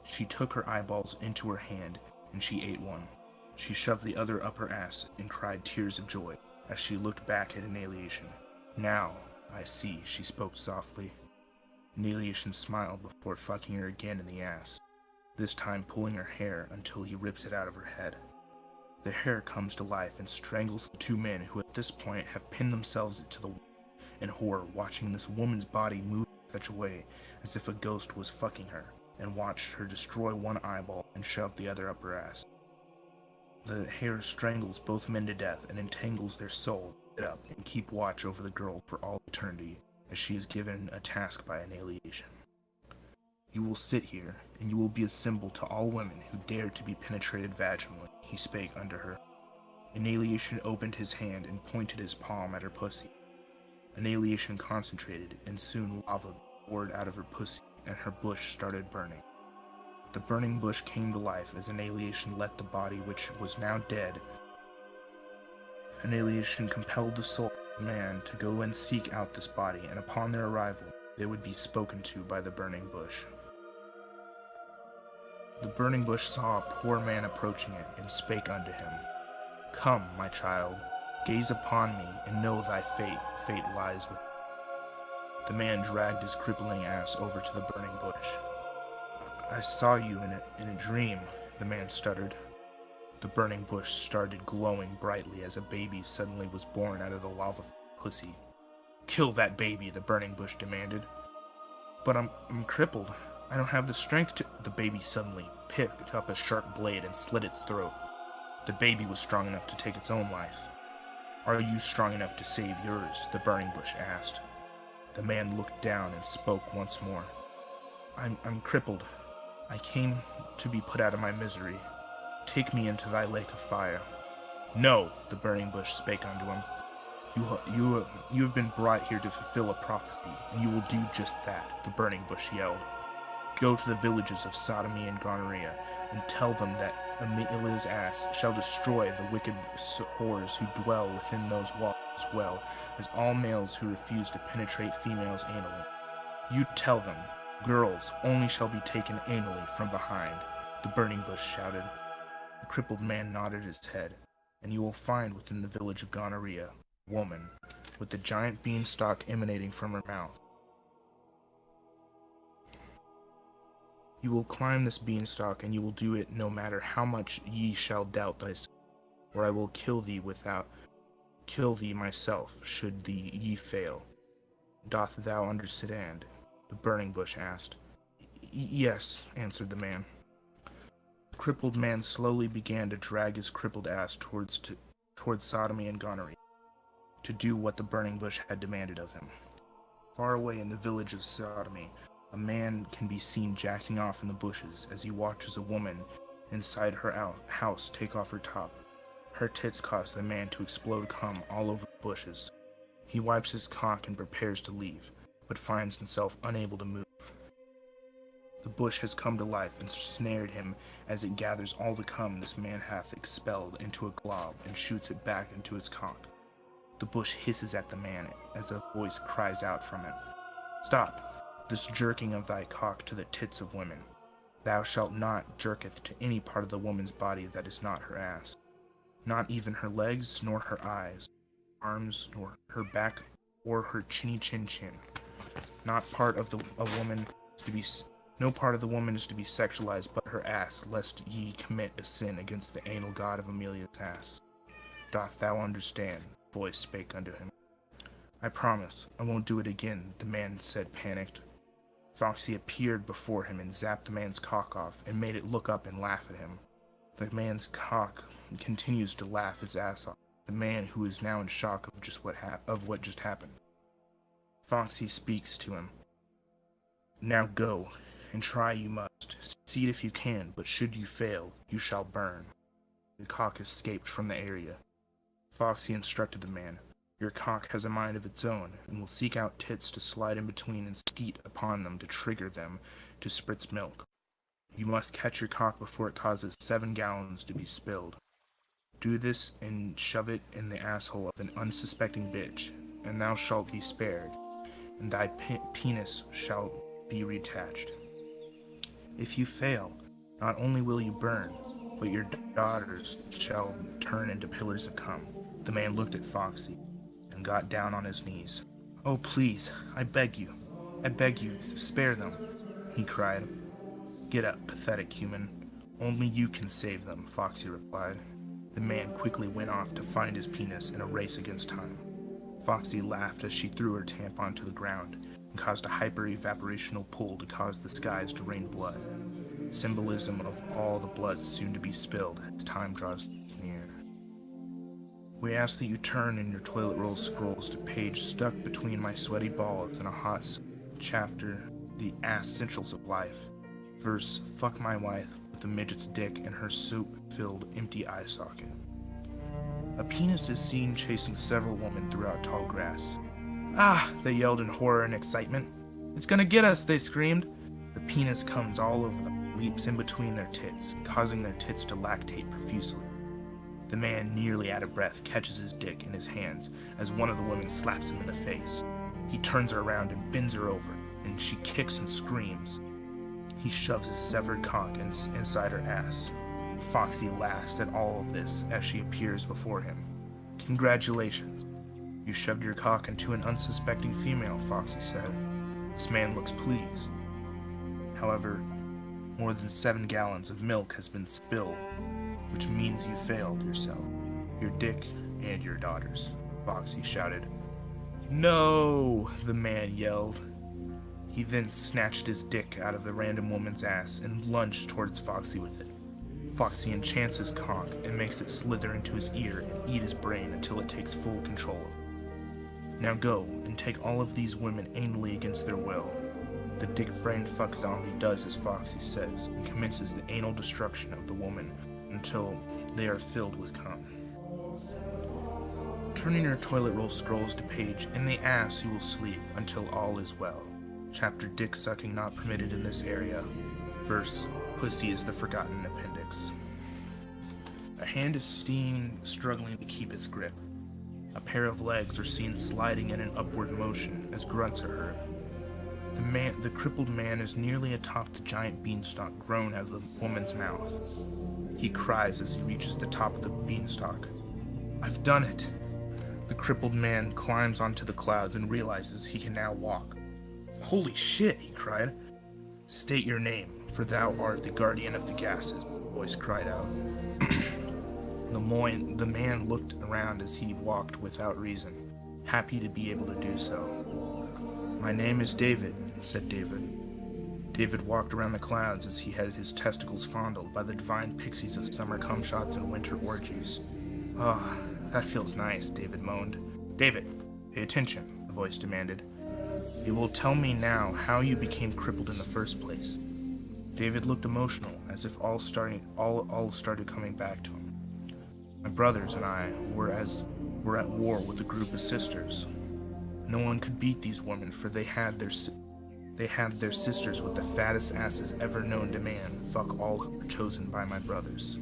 She took her eyeballs into her hand, and she ate one. She shoved the other up her ass and cried tears of joy as she looked back at Annihilation. Now, I see, she spoke softly. Annihilation smiled before fucking her again in the ass, this time pulling her hair until he rips it out of her head. The hair comes to life and strangles the two men who at this point have pinned themselves to the wall in horror, watching this woman's body move in such a way as if a ghost was fucking her, and watched her destroy one eyeball and shove the other up her ass. The hair strangles both men to death and entangles their souls up and keep watch over the girl for all eternity as she is given a task by Annihilation. You will sit here, and you will be a symbol to all women who dare to be penetrated vaginally, he spake unto her. Annihilation opened his hand and pointed his palm at her pussy. Annihilation concentrated, and soon lava poured out of her pussy, and her bush started burning. The burning bush came to life as Annihilation let the body, which was now dead. Annihilation compelled the soul of man to go and seek out this body, and upon their arrival, they would be spoken to by the burning bush. The burning bush saw a poor man approaching it, and spake unto him, Come, my child, gaze upon me, and know thy fate. Fate lies with thee. The man dragged his crippling ass over to the burning bush. I saw you in a dream, the man stuttered. The burning bush started glowing brightly as a baby suddenly was born out of the lava pussy. Kill that baby, the burning bush demanded. But I'm crippled. I don't have the strength to... The baby suddenly picked up a sharp blade and slit its throat. The baby was strong enough to take its own life. Are you strong enough to save yours? The burning bush asked. The man looked down and spoke once more. I'm crippled. I came to be put out of my misery. Take me into thy lake of fire. No, the burning bush spake unto him. You have been brought here to fulfill a prophecy, and you will do just that, the burning bush yelled. Go to the villages of sodomy and gonorrhea, and tell them that Amelia's ass shall destroy the wicked whores who dwell within those walls, as well as all males who refuse to penetrate females anally. You tell them, girls only shall be taken anally from behind, the burning bush shouted. The crippled man nodded his head, and you will find within the village of gonorrhea a woman with the giant beanstalk emanating from her mouth. You will climb this beanstalk, and you will do it no matter how much ye shall doubt thyself, or I will kill thee myself, should ye fail. Doth thou understand? The burning bush asked. Yes, answered the man. The crippled man slowly began to drag his crippled ass towards sodomy and gonorrhea, to do what the burning bush had demanded of him. Far away in the village of sodomy, a man can be seen jacking off in the bushes as he watches a woman inside her house take off her top. Her tits cause the man to explode cum all over the bushes. He wipes his cock and prepares to leave, but finds himself unable to move. The bush has come to life and snared him as it gathers all the cum this man hath expelled into a glob and shoots it back into his cock. The bush hisses at the man as a voice cries out from it. Stop! This jerking of thy cock to the tits of women. Thou shalt not jerketh to any part of the woman's body that is not her ass. Not even her legs, nor her eyes, arms, nor her back, or her chinny chin chin. No part of the woman is to be sexualized but her ass, lest ye commit a sin against the anal god of Amelia's ass. Doth thou understand? Voice spake unto him. I promise, I won't do it again, the man said, panicked. Foxy appeared before him and zapped the man's cock off and made it look up and laugh at him. The man's cock continues to laugh its ass off, the man who is now in shock of what just happened. Foxy speaks to him. Now go, and try you must. Succeed if you can, but should you fail, you shall burn. The cock escaped from the area. Foxy instructed the man. Your cock has a mind of its own, and will seek out tits to slide in between and skeet upon them to trigger them to spritz milk. You must catch your cock before it causes 7 gallons to be spilled. Do this and shove it in the asshole of an unsuspecting bitch, and thou shalt be spared, and thy penis shall be reattached. If you fail, not only will you burn, but your daughters shall turn into pillars of cum. The man looked at Foxy and got down on his knees. Oh, please, I beg you, spare them, he cried. Get up, pathetic human. Only you can save them, Foxy replied. The man quickly went off to find his penis in a race against time. Foxy laughed as she threw her tampon to the ground and caused a hyper-evaporational pull to cause the skies to rain blood. Symbolism of all the blood soon to be spilled as time draws near. We ask that you turn in your toilet roll scrolls to page stuck between my sweaty balls in a hot chapter, The Essentials of Life. Verse, fuck my wife with the midget's dick and her soup-filled empty eye socket. A penis is seen chasing several women throughout tall grass. Ah! They yelled in horror and excitement. It's gonna get us, they screamed. The penis comes all over them, leaps in between their tits, causing their tits to lactate profusely. The man, nearly out of breath, catches his dick in his hands as one of the women slaps him in the face. He turns her around and bends her over, and she kicks and screams. He shoves his severed cock inside her ass. Foxy laughs at all of this as she appears before him. Congratulations. You shoved your cock into an unsuspecting female, Foxy said. This man looks pleased. However, more than 7 gallons of milk has been spilled, which means you failed yourself, your dick, and your daughters, Foxy shouted. "No!" the man yelled. He then snatched his dick out of the random woman's ass and lunged towards Foxy with it. Foxy enchants his cock and makes it slither into his ear and eat his brain until it takes full control of him. "Now go and take all of these women anally against their will." The dick-brained fuck zombie does as Foxy says and commences the anal destruction of the woman until they are filled with cum. Turning your toilet roll scrolls to page "In the ass you will sleep until all is well." Chapter "Dick sucking not permitted in this area." Verse "Pussy is the forgotten appendix." A hand is seen struggling to keep its grip. A pair of legs are seen sliding in an upward motion as grunts are heard. The crippled man is nearly atop the giant beanstalk grown out of the woman's mouth. He cries as he reaches the top of the beanstalk. "I've done it!" The crippled man climbs onto the clouds and realizes he can now walk. "Holy shit," he cried. "State your name, for thou art the guardian of the gases," the voice cried out. The man looked around as he walked without reason, happy to be able to do so. "My name is David," said David. David walked around the clouds as he had his testicles fondled by the divine pixies of summer cum shots and winter orgies. "Ah, that feels nice," David moaned. "David, pay attention," the voice demanded. "You will tell me now how you became crippled in the first place." David looked emotional, as if all started coming back to him. "My brothers and I were at war with a group of sisters. No one could beat these women, for they had their sisters with the fattest asses ever known to man fuck all who were chosen by my brothers.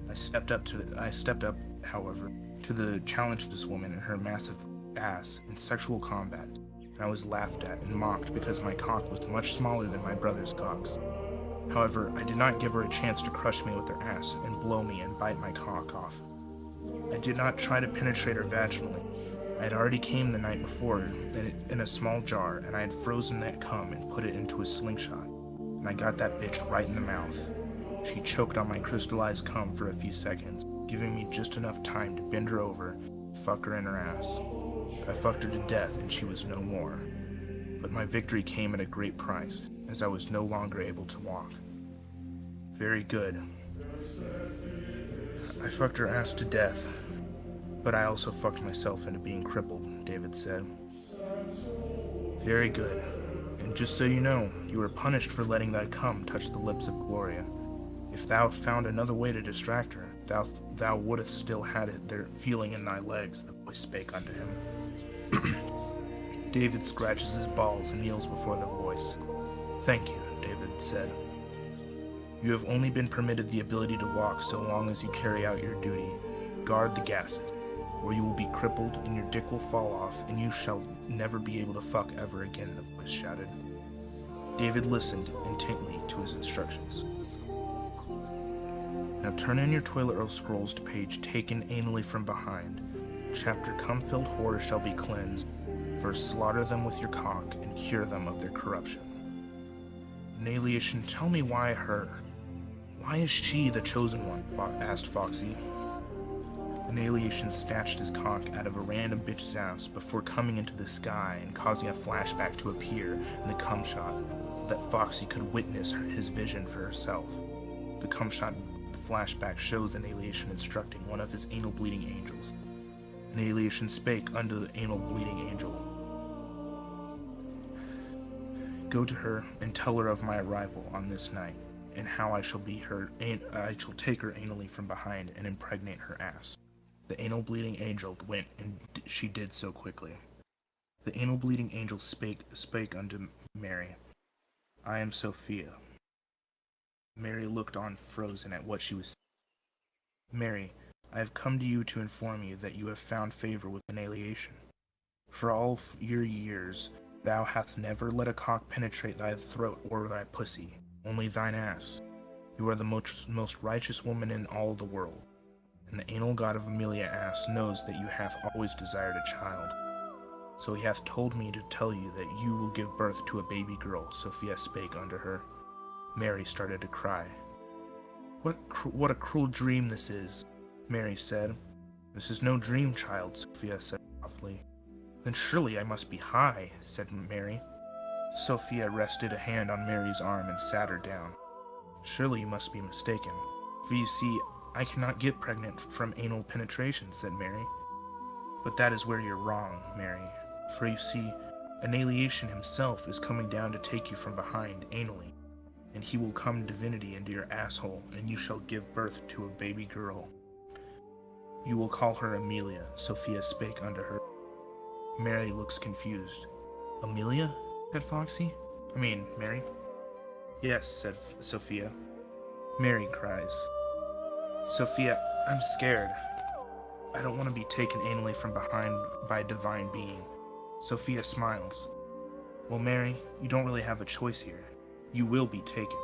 I stepped up, however, to the challenge of this woman and her massive ass in sexual combat, and I was laughed at and mocked because my cock was much smaller than my brother's cocks. However, I did not give her a chance to crush me with her ass and blow me and bite my cock off. I did not try to penetrate her vaginally. I had already came the night before in a small jar, and I had frozen that cum and put it into a slingshot, and I got that bitch right in the mouth. She choked on my crystallized cum for a few seconds, giving me just enough time to bend her over and fuck her in her ass. I fucked her to death and she was no more. But my victory came at a great price, as I was no longer able to walk. Very good. I fucked her ass to death, but I also fucked myself into being crippled, David said. Very good. And just so you know, you were punished for letting thy cum touch the lips of Gloria. If thou found another way to distract her, thou wouldst still had it there feeling in thy legs, the voice spake unto him. David scratches his balls and kneels before the voice. Thank you, David said. You have only been permitted the ability to walk so long as you carry out your duty. Guard the gases, or you will be crippled and your dick will fall off and you shall never be able to fuck ever again, the voice shouted. David listened intently to his instructions. Now turn in your toilet roll scrolls to page taken anally from behind. Chapter Cum-filled whores shall be cleansed. First slaughter them with your cock and cure them of their corruption. Annihilation, tell me why her? Why is she the chosen one? Asked Foxy. Annihilation snatched his cock out of a random bitch's ass before coming into the sky and causing a flashback to appear in the cum shot so that Foxy could witness his vision for herself. The cum shot flashback shows Annihilation instructing one of his anal bleeding angels. Annihilation spake unto the anal bleeding angel. Go to her and tell her of my arrival on this night, and how I shall take her anally from behind and impregnate her ass. The anal bleeding angel went, and she did so quickly. The anal bleeding angel spake unto Mary. I am Sophia. Mary looked on frozen at what she was saying. Mary, I have come to you to inform you that you have found favor with Annihilation. For all your years, thou hast never let a cock penetrate thy throat or thy pussy, only thine ass. You are the most righteous woman in all the world, and the anal god of Amelia ass knows that you hath always desired a child. So he hath told me to tell you that you will give birth to a baby girl, Sophia spake unto her. Mary started to cry. What a cruel dream this is, Mary said. This is no dream, child, Sophia said softly. Then surely I must be high, said Mary. Sophia rested a hand on Mary's arm and sat her down. Surely you must be mistaken, for you see, I cannot get pregnant from anal penetration, said Mary. But that is where you're wrong, Mary, for you see, Annihilation himself is coming down to take you from behind anally, and he will come divinity into your asshole, and you shall give birth to a baby girl. You will call her Amelia, Sophia spake unto her. Mary looks confused. Amelia? Said Foxy. Mary. Yes, said Sophia. Mary cries. Sophia, I'm scared. I don't want to be taken anally from behind by a divine being. Sophia smiles. Well, Mary, you don't really have a choice here. You will be taken.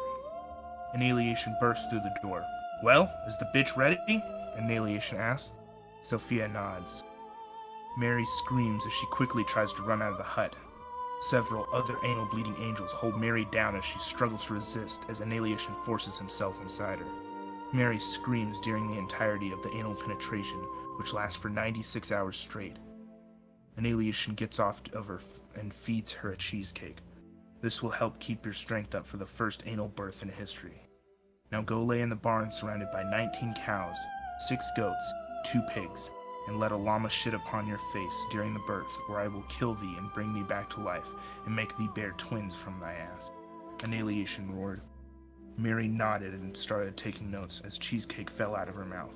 Annihilation bursts through the door. Well, is the bitch ready? Annihilation asks. Sophia nods. Mary screams as she quickly tries to run out of the hut. Several other anal bleeding angels hold Mary down as she struggles to resist as Annihilation forces himself inside her. Mary screams during the entirety of the anal penetration, which lasts for 96 hours straight. Annihilation gets off of her and feeds her a cheesecake. This will help keep your strength up for the first anal birth in history. Now go lay in the barn surrounded by 19 cows, 6 goats, 2 pigs, and let a llama shit upon your face during the birth, or I will kill thee and bring thee back to life, and make thee bear twins from thy ass. Annihilation roared. Mary nodded and started taking notes as cheesecake fell out of her mouth.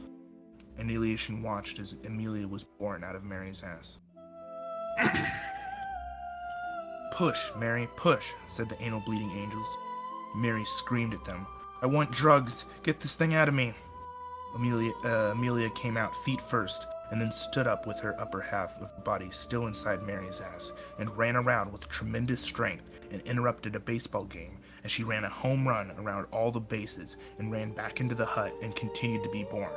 Annihilation watched as Amelia was born out of Mary's ass. Push, Mary, push, said the anal bleeding angels. Mary screamed at them. I want drugs. Get this thing out of me. Amelia came out feet first, and then stood up with her upper half of the body still inside Mary's ass, and ran around with tremendous strength and interrupted a baseball game as she ran a home run around all the bases and ran back into the hut and continued to be born.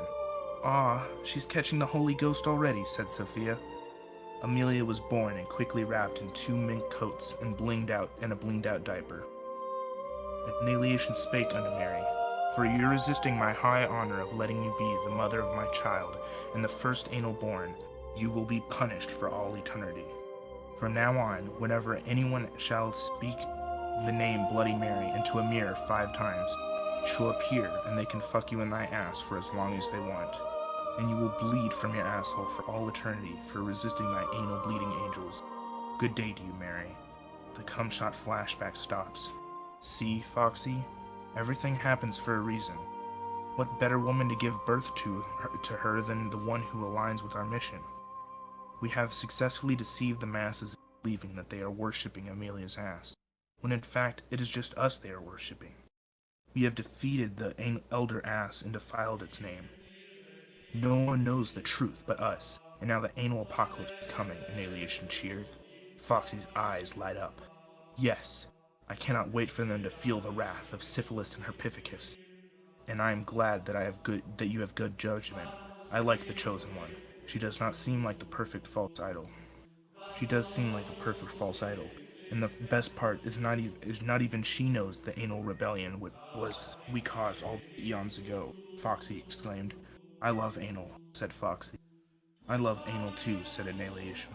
Aw, she's catching the Holy Ghost already, said Sophia. Amelia was born and quickly wrapped in 2 mink coats and a blinged out diaper. Annihilation spake unto Mary, For you resisting my high honor of letting you be the mother of my child, and the first anal born, you will be punished for all eternity. From now on, whenever anyone shall speak the name Bloody Mary into a mirror 5 times, it shall appear, and they can fuck you in thy ass for as long as they want. And you will bleed from your asshole for all eternity for resisting thy anal bleeding angels. Good day to you, Mary. The cum-shot flashback stops. See, Foxy? Everything happens for a reason. What better woman to give birth to her than the one who aligns with our mission? We have successfully deceived the masses into believing that they are worshipping Amelia's ass, when in fact it is just us they are worshipping. We have defeated the elder ass and defiled its name. No one knows the truth but us, and now the anal apocalypse is coming, Annihilation cheered. Foxy's eyes light up. Yes, I cannot wait for them to feel the wrath of Syphilis and Herpificus. And I am glad that you have good judgment. I like the chosen one. She does not seem like the perfect false idol. She does seem like the perfect false idol. And the best part is not even she knows the anal rebellion we caused all eons ago, Foxy exclaimed. I love anal, said Foxy. I love anal too, said Annihilation.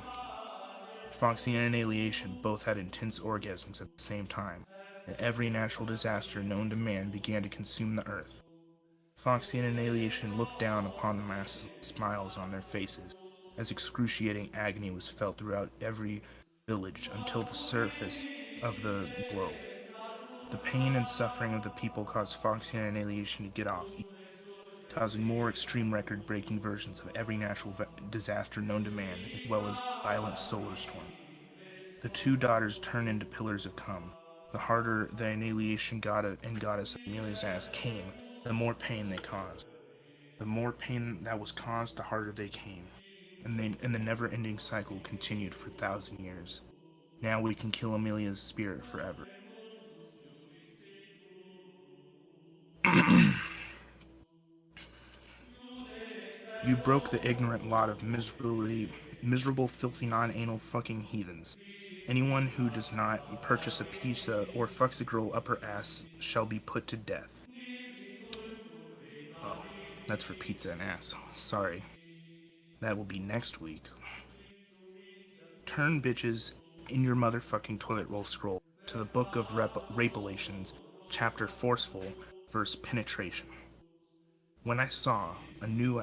Foxy and Annihilation both had intense orgasms at the same time, and every natural disaster known to man began to consume the earth. Foxy and Annihilation looked down upon the masses with smiles on their faces, as excruciating agony was felt throughout every village until the surface of the globe. The pain and suffering of the people caused Foxy and Annihilation to get off, causing more extreme record-breaking versions of every natural disaster known to man, as well as a violent solar storm. The 2 daughters turned into pillars of cum. The harder the Annihilation god and goddess Amelia's ass came, the more pain they caused. The more pain that was caused, the harder they came. And the never-ending cycle continued for 1,000 years. Now we can kill Amelia's spirit forever. You broke the ignorant lot of miserable, filthy, non-anal fucking heathens. Anyone who does not purchase a pizza or fucks a girl up her ass shall be put to death. Oh, that's for pizza and ass. Sorry. That will be next week. Turn, bitches, in your motherfucking toilet roll scroll to the Book of Rapelations, chapter Forceful, verse Penetration. When I saw a new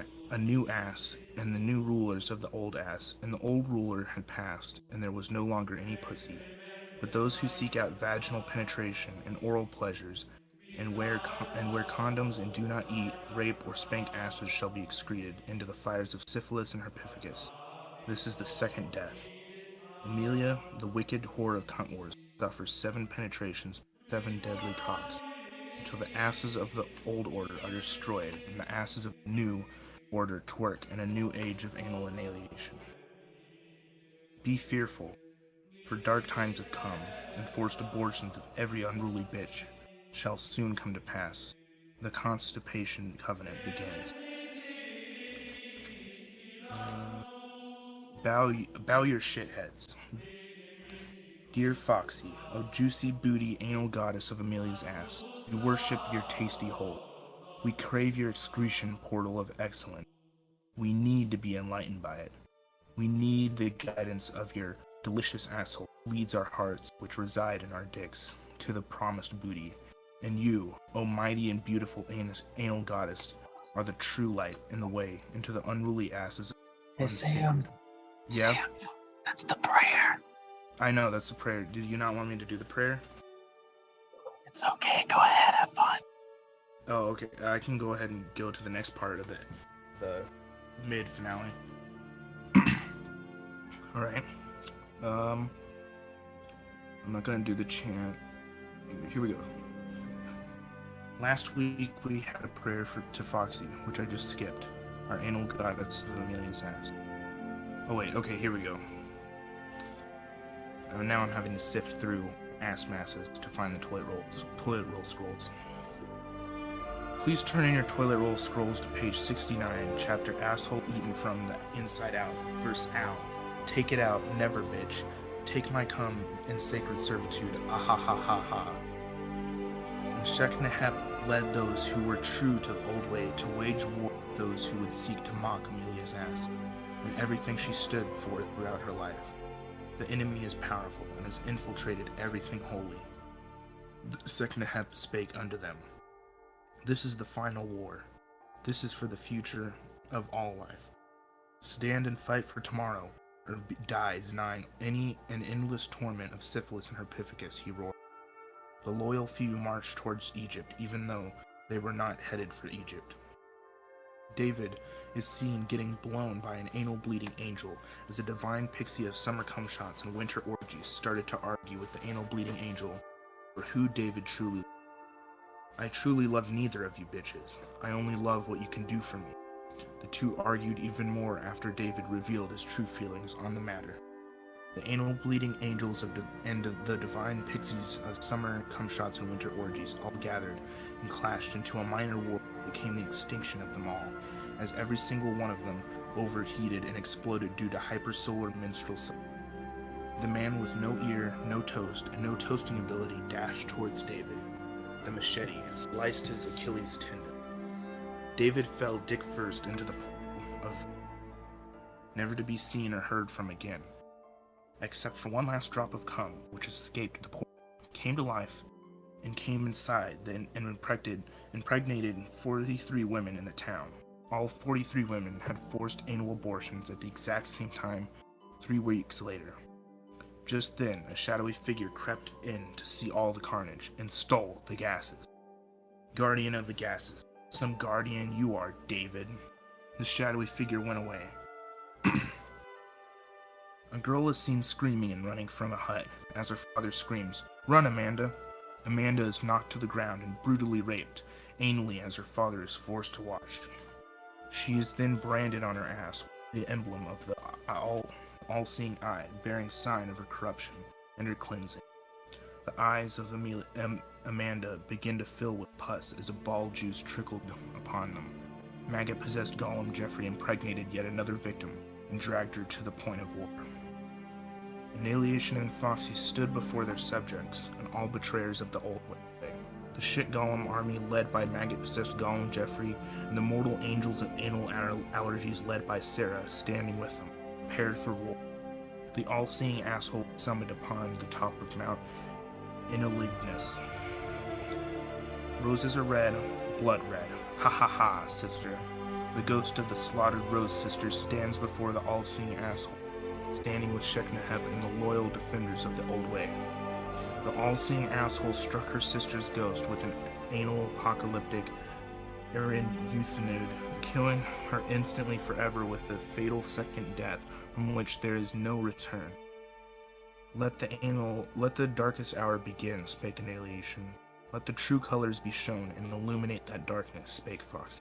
ass and the new rulers of the old ass, and the old ruler had passed, and there was no longer any pussy, but those who seek out vaginal penetration and oral pleasures, and wear condoms and do not eat, rape, or spank asses shall be excreted into the fires of syphilis and herpesicus. This is the second death. Amelia, the wicked whore of cunt wars, suffers 7 penetrations, 7 deadly cocks, until the asses of the old order are destroyed, and the asses of the new order twerk in a new age of anal annihilation. Be fearful, for dark times have come, and forced abortions of every unruly bitch shall soon come to pass. The constipation covenant begins. Bow your shitheads. Dear Foxy, O juicy booty anal goddess of Amelia's ass, we worship your tasty hole. We crave your excretion portal of excellence. We need to be enlightened by it. We need the guidance of your delicious asshole leads our hearts, which reside in our dicks, to the promised booty. And you, O mighty and beautiful anal goddess, are the true light in the way into the unruly asses. Hey, Sam. Yeah? Sam, that's the prayer. I know, that's the prayer. Did you not want me to do the prayer? It's okay. Go ahead. Have fun. Oh, okay. I can go ahead and go to the next part of the mid-finale. Alright. I'm not gonna do the chant. Here we go. Last week we had a prayer to Foxy, which I just skipped. Our anal goddess of Amelia's ass. Oh wait, okay, here we go. Now I'm having to sift through ass masses to find the toilet roll scrolls. Please turn in your toilet roll scrolls to page 69, chapter Asshole Eaten from the Inside Out, verse Ow. Take it out, never bitch. Take my cum in sacred servitude, ah-ha-ha-ha-ha. And Sheknehep led those who were true to the old way to wage war with those who would seek to mock Amelia's ass, and everything she stood for throughout her life. The enemy is powerful and has infiltrated everything holy. Sheknehep spake unto them, this is the final war. This is for the future of all life. Stand and fight for tomorrow, or die denying an endless torment of syphilis and herpesicus, he roared. The loyal few marched towards Egypt, even though they were not headed for Egypt. David is seen getting blown by an anal bleeding angel as a divine pixie of summer cum shots and winter orgies started to argue with the anal bleeding angel for who David truly loved. I truly love neither of you bitches. I only love what you can do for me. The two argued even more after David revealed his true feelings on the matter. The anal bleeding angels and the divine pixies of summer cum shots and winter orgies all gathered and clashed into a minor war that became the extinction of them all, as every single one of them overheated and exploded due to hypersolar menstrual cycle. The man with no ear, no toast, and no toasting ability dashed towards David, the machete, and sliced his Achilles tendon. David fell dick first into the pool of never to be seen or heard from again, except for one last drop of cum, which escaped the pool, came to life, and came inside and impregnated 43 women in the town. All 43 women had forced anal abortions at the exact same time 3 weeks later. Just then, a shadowy figure crept in to see all the carnage and stole the gases. Guardian of the gases. Some guardian you are, David. The shadowy figure went away. A girl is seen screaming and running from a hut as her father screams, "Run, Amanda!" Amanda is knocked to the ground and brutally raped, anally as her father is forced to watch. She is then branded on her ass with the emblem of the all-seeing eye, bearing sign of her corruption and her cleansing. The eyes of Amanda begin to fill with pus as a ball juice trickled upon them. Maggot-possessed Gollum Jeffrey impregnated yet another victim and dragged her to the point of war. Annihilation and Foxy stood before their subjects and all betrayers of the old way. The shit Gollum army led by maggot-possessed Gollum Jeffrey and the mortal angels and anal allergies led by Sarah standing with them, prepared for war. The all-seeing asshole summoned upon the top of Mount Inalignus. Roses are red, blood red. Ha ha ha, sister. The ghost of the slaughtered Rose sisters stands before the all-seeing asshole, standing with Sheknahep and the loyal defenders of the old way. The all-seeing asshole struck her sister's ghost with an anal apocalyptic Erin Euthanide, killing her instantly forever with a fatal second death from which there is no return. Let the darkest hour begin, spake Annihilation. Let the true colors be shown and illuminate that darkness, spake Fox.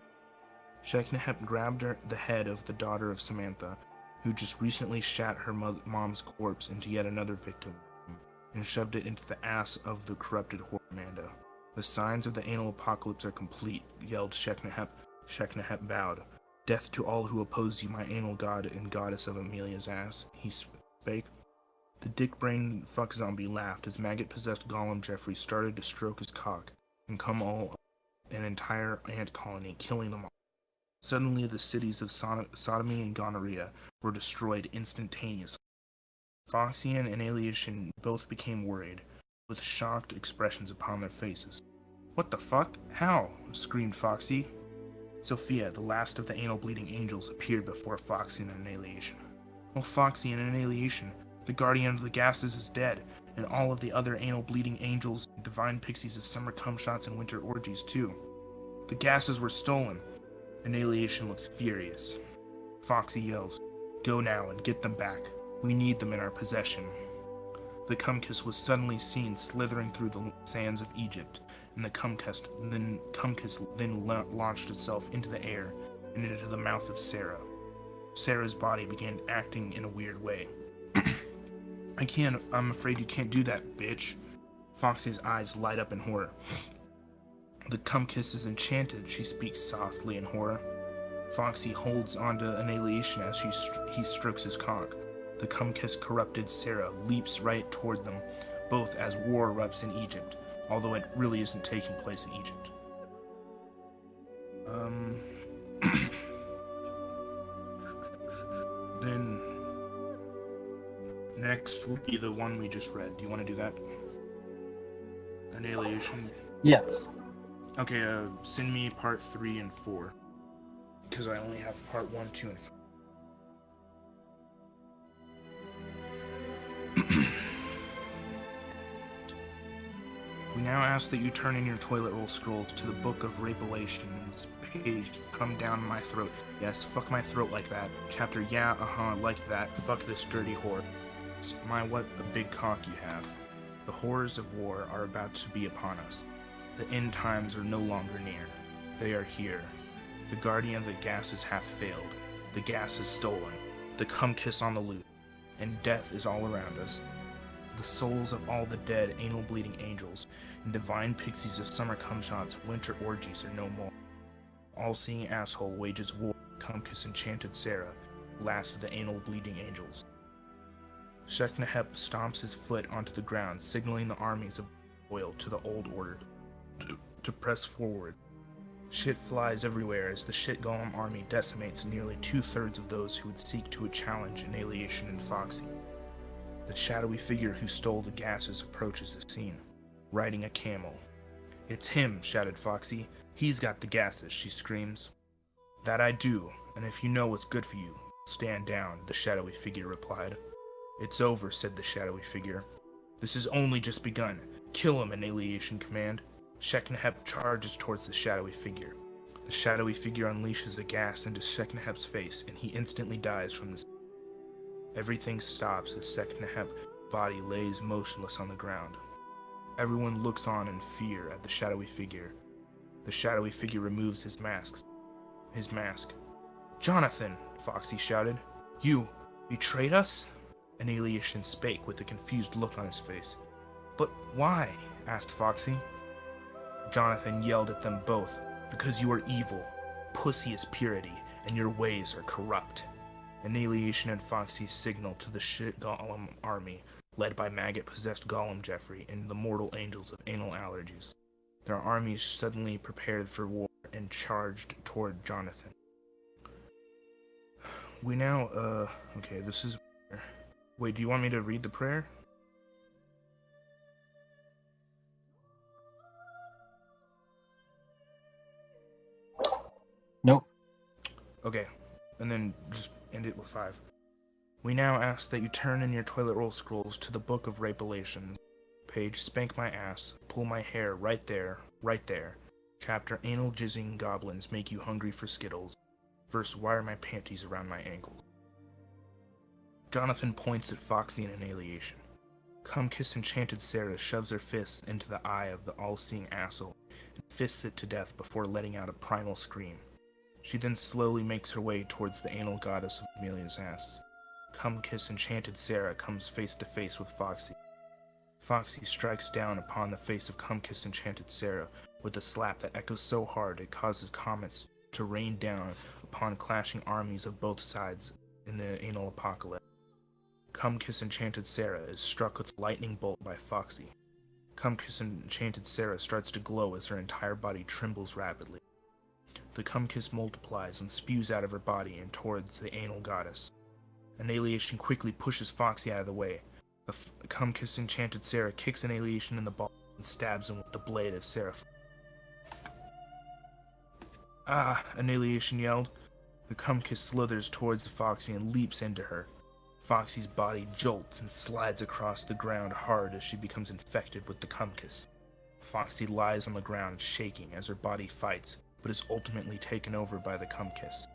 Sheknahep grabbed the head of the daughter of Samantha, who just recently shat her mom's corpse into yet another victim, and shoved it into the ass of the corrupted whore Amanda. The signs of the anal apocalypse are complete, yelled Sheknahep. Sheknahep bowed. Death to all who oppose you, my anal god and goddess of Amelia's ass, he spake. The dick-brained fuck zombie laughed as maggot-possessed Gollum Jeffrey started to stroke his cock and come all an entire ant colony, killing them all. Suddenly the cities of sodomy and gonorrhea were destroyed instantaneously. Foxy and Annihilation both became worried, with shocked expressions upon their faces. What the fuck? How? Screamed Foxy. Sophia, the last of the anal-bleeding angels, appeared before Foxy and Annihilation. Oh, Foxy and Annihilation, the guardian of the gases is dead, and all of the other anal-bleeding angels, divine pixies of summer cum-shots and winter orgies, too. The gases were stolen. Annihilation looks furious. Foxy yells, "Go now and get them back. We need them in our possession." The Cumkiss was suddenly seen slithering through the sands of Egypt, and the Cumkiss then launched itself into the air and into the mouth of Sarah. Sarah's body began acting in a weird way. I'm afraid you can't do that, bitch. Foxy's eyes light up in horror. The Cumkiss is enchanted, she speaks softly in horror. Foxy holds onto Annihilation as he strokes his cock. The Cumkiss corrupted Sarah leaps right toward them, both as war erupts in Egypt, although it really isn't taking place in Egypt. Then next will be the one we just read. Do you want to do that? Annihilation? Yes. Okay, send me part 3 and 4. Because I only have part 1, 2, and 4. We now ask that you turn in your toilet roll scrolls to the Book of Rapelation's page. Come down my throat. Yes, fuck my throat like that. Chapter, yeah, like that. Fuck this dirty whore. My, what a big cock you have. The horrors of war are about to be upon us. The end times are no longer near. They are here. The guardian of the gases hath failed. The gas is stolen. The Cumkiss on the loose. And death is all around us. The souls of all the dead anal-bleeding angels and divine pixies of summer cum-shots, winter orgies are no more. All-seeing asshole wages war. Cumkiss enchanted Sarah, last of the anal-bleeding angels. Sheknahep stomps his foot onto the ground, signaling the armies of oil to the old order to press forward. Shit flies everywhere as the shit golem army decimates nearly 2/3 of those who would seek to challenge Annihilation and Foxy. The shadowy figure who stole the gases approaches the scene, riding a camel. "It's him," shouted Foxy. "He's got the gases," she screams. "That I do, and if you know what's good for you, stand down," the shadowy figure replied. "It's over," said the shadowy figure. "This has only just begun. Kill him," Annihilation command. Sheknahep charges towards the shadowy figure. The shadowy figure unleashes a gas into Sheknahep's face, and he instantly dies from the. Everything stops as Sheknahep's body lays motionless on the ground. Everyone looks on in fear at the shadowy figure. The shadowy figure removes his mask. "Jonathan!" Foxy shouted. "You betrayed us?" Annihilation spake with a confused look on his face. "But why?" asked Foxy. Jonathan yelled at them both, "Because you are evil. Pussy is purity, and your ways are corrupt." Annihilation and Foxy signal to the shit golem army, led by maggot-possessed Gollum Jeffrey and the mortal angels of anal allergies. Their armies suddenly prepared for war and charged toward Jonathan. We now, okay, this is where Wait, do you want me to read the prayer? Nope. Okay, and then just end it with 5. We now ask that you turn in your toilet roll scrolls to the Book of Rapalations. Page Spank My Ass, Pull My Hair, right there, right there. Chapter Anal Jizzing Goblins Make You Hungry for Skittles. Verse Why Are My Panties Around My Ankles? Jonathan points at Foxy in annihilation. Cum-Kiss Enchanted Sarah shoves her fists into the eye of the all-seeing asshole and fists it to death before letting out a primal scream. She then slowly makes her way towards the anal goddess of Amelia's ass. Cum-Kiss Enchanted Sarah comes face to face with Foxy. Foxy strikes down upon the face of Cum-Kiss Enchanted Sarah with a slap that echoes so hard it causes comets to rain down upon clashing armies of both sides in the anal apocalypse. Cum-Kiss Enchanted Sarah is struck with a lightning bolt by Foxy. Cum-Kiss Enchanted Sarah starts to glow as her entire body trembles rapidly. The cum-kiss multiplies and spews out of her body and towards the anal goddess. Annihilation quickly pushes Foxy out of the way. The cum-kiss Enchanted Sarah kicks Annihilation in the ball and stabs him with the blade of Seraph. Ah! Annihilation yelled. The cum-kiss slithers towards the Foxy and leaps into her. Foxy's body jolts and slides across the ground hard as she becomes infected with the cum-kiss. Foxy lies on the ground shaking as her body fights, but is ultimately taken over by the cum-kiss.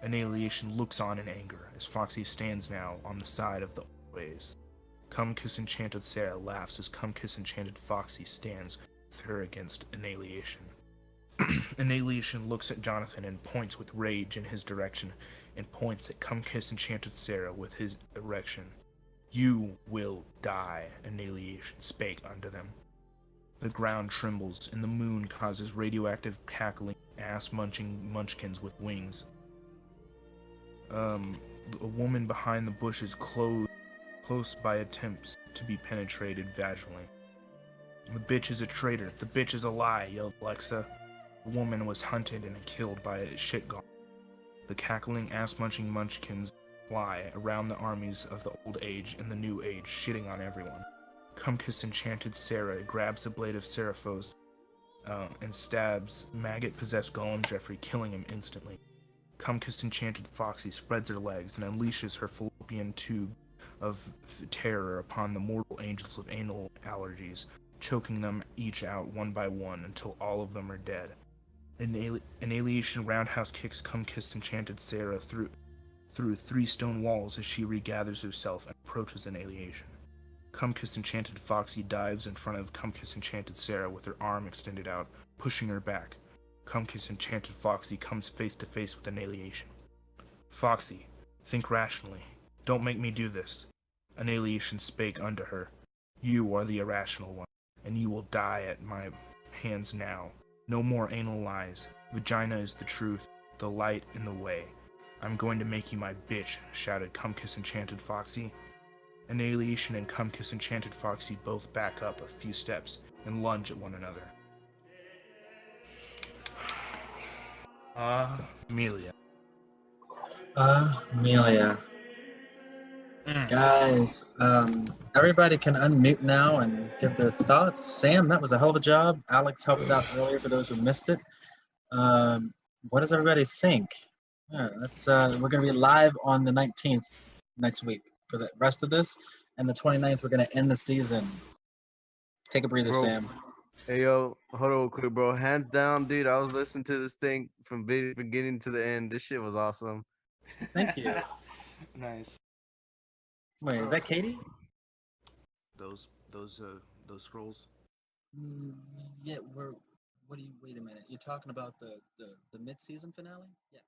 Annihilation looks on in anger as Foxy stands now on the side of the old ways. Cum-Kiss Enchanted Sarah laughs as Cum-Kiss Enchanted Foxy stands with her against Annihilation. Annihilation looks at Jonathan and points with rage in his direction, and points at Cum-Kiss Enchanted Sarah with his erection. You will die, Annihilation spake unto them. The ground trembles, and the moon causes radioactive cackling, ass-munching munchkins with wings. A woman behind the bushes close by attempts to be penetrated vaginally. The bitch is a traitor. The bitch is a lie, yelled Alexa. The woman was hunted and killed by a shit gong. The cackling, ass-munching munchkins fly around the armies of the old age and the new age, shitting on everyone. Cum-Kiss Enchanted Sarah grabs the blade of Seraphos and stabs maggot-possessed Golem Jeffrey, killing him instantly. Cum-Kiss Enchanted Foxy spreads her legs and unleashes her fallopian tube of terror upon the mortal angels of anal allergies, choking them each out one by one until all of them are dead. Annihilation roundhouse kicks Cum-Kiss Enchanted Sarah through 3 stone walls as she regathers herself and approaches Annihilation. Cum-Kiss Enchanted Foxy dives in front of Cum-Kiss Enchanted Sarah with her arm extended out, pushing her back. Cum-Kiss Enchanted Foxy comes face to face with Annihilation. Foxy, think rationally. Don't make me do this. Annihilation spake unto her. You are the irrational one, and you will die at my hands now. No more anal lies. Vagina is the truth, the light, and the way. I'm going to make you my bitch, shouted Cum-Kiss Enchanted Foxy. Annihilation and Cum-Kiss Enchanted Foxy both back up a few steps and lunge at one another. Amelia. Amelia. Guys, everybody can unmute now and give their thoughts. Sam, that was a hell of a job. Alex helped out earlier for those who missed it. What does everybody think? Yeah, we're going to be live on the 19th next week for the rest of this, and the 29th we're going to end the season. Take a breather, Bro. Sam. Hey, yo, hold on real quick, bro. Hands down, dude, I was listening to this thing from beginning to the end. This shit was awesome. Thank you. Nice. Wait, is that Katie? Those scrolls. Yeah, wait a minute. You're talking about the mid-season finale? Yeah.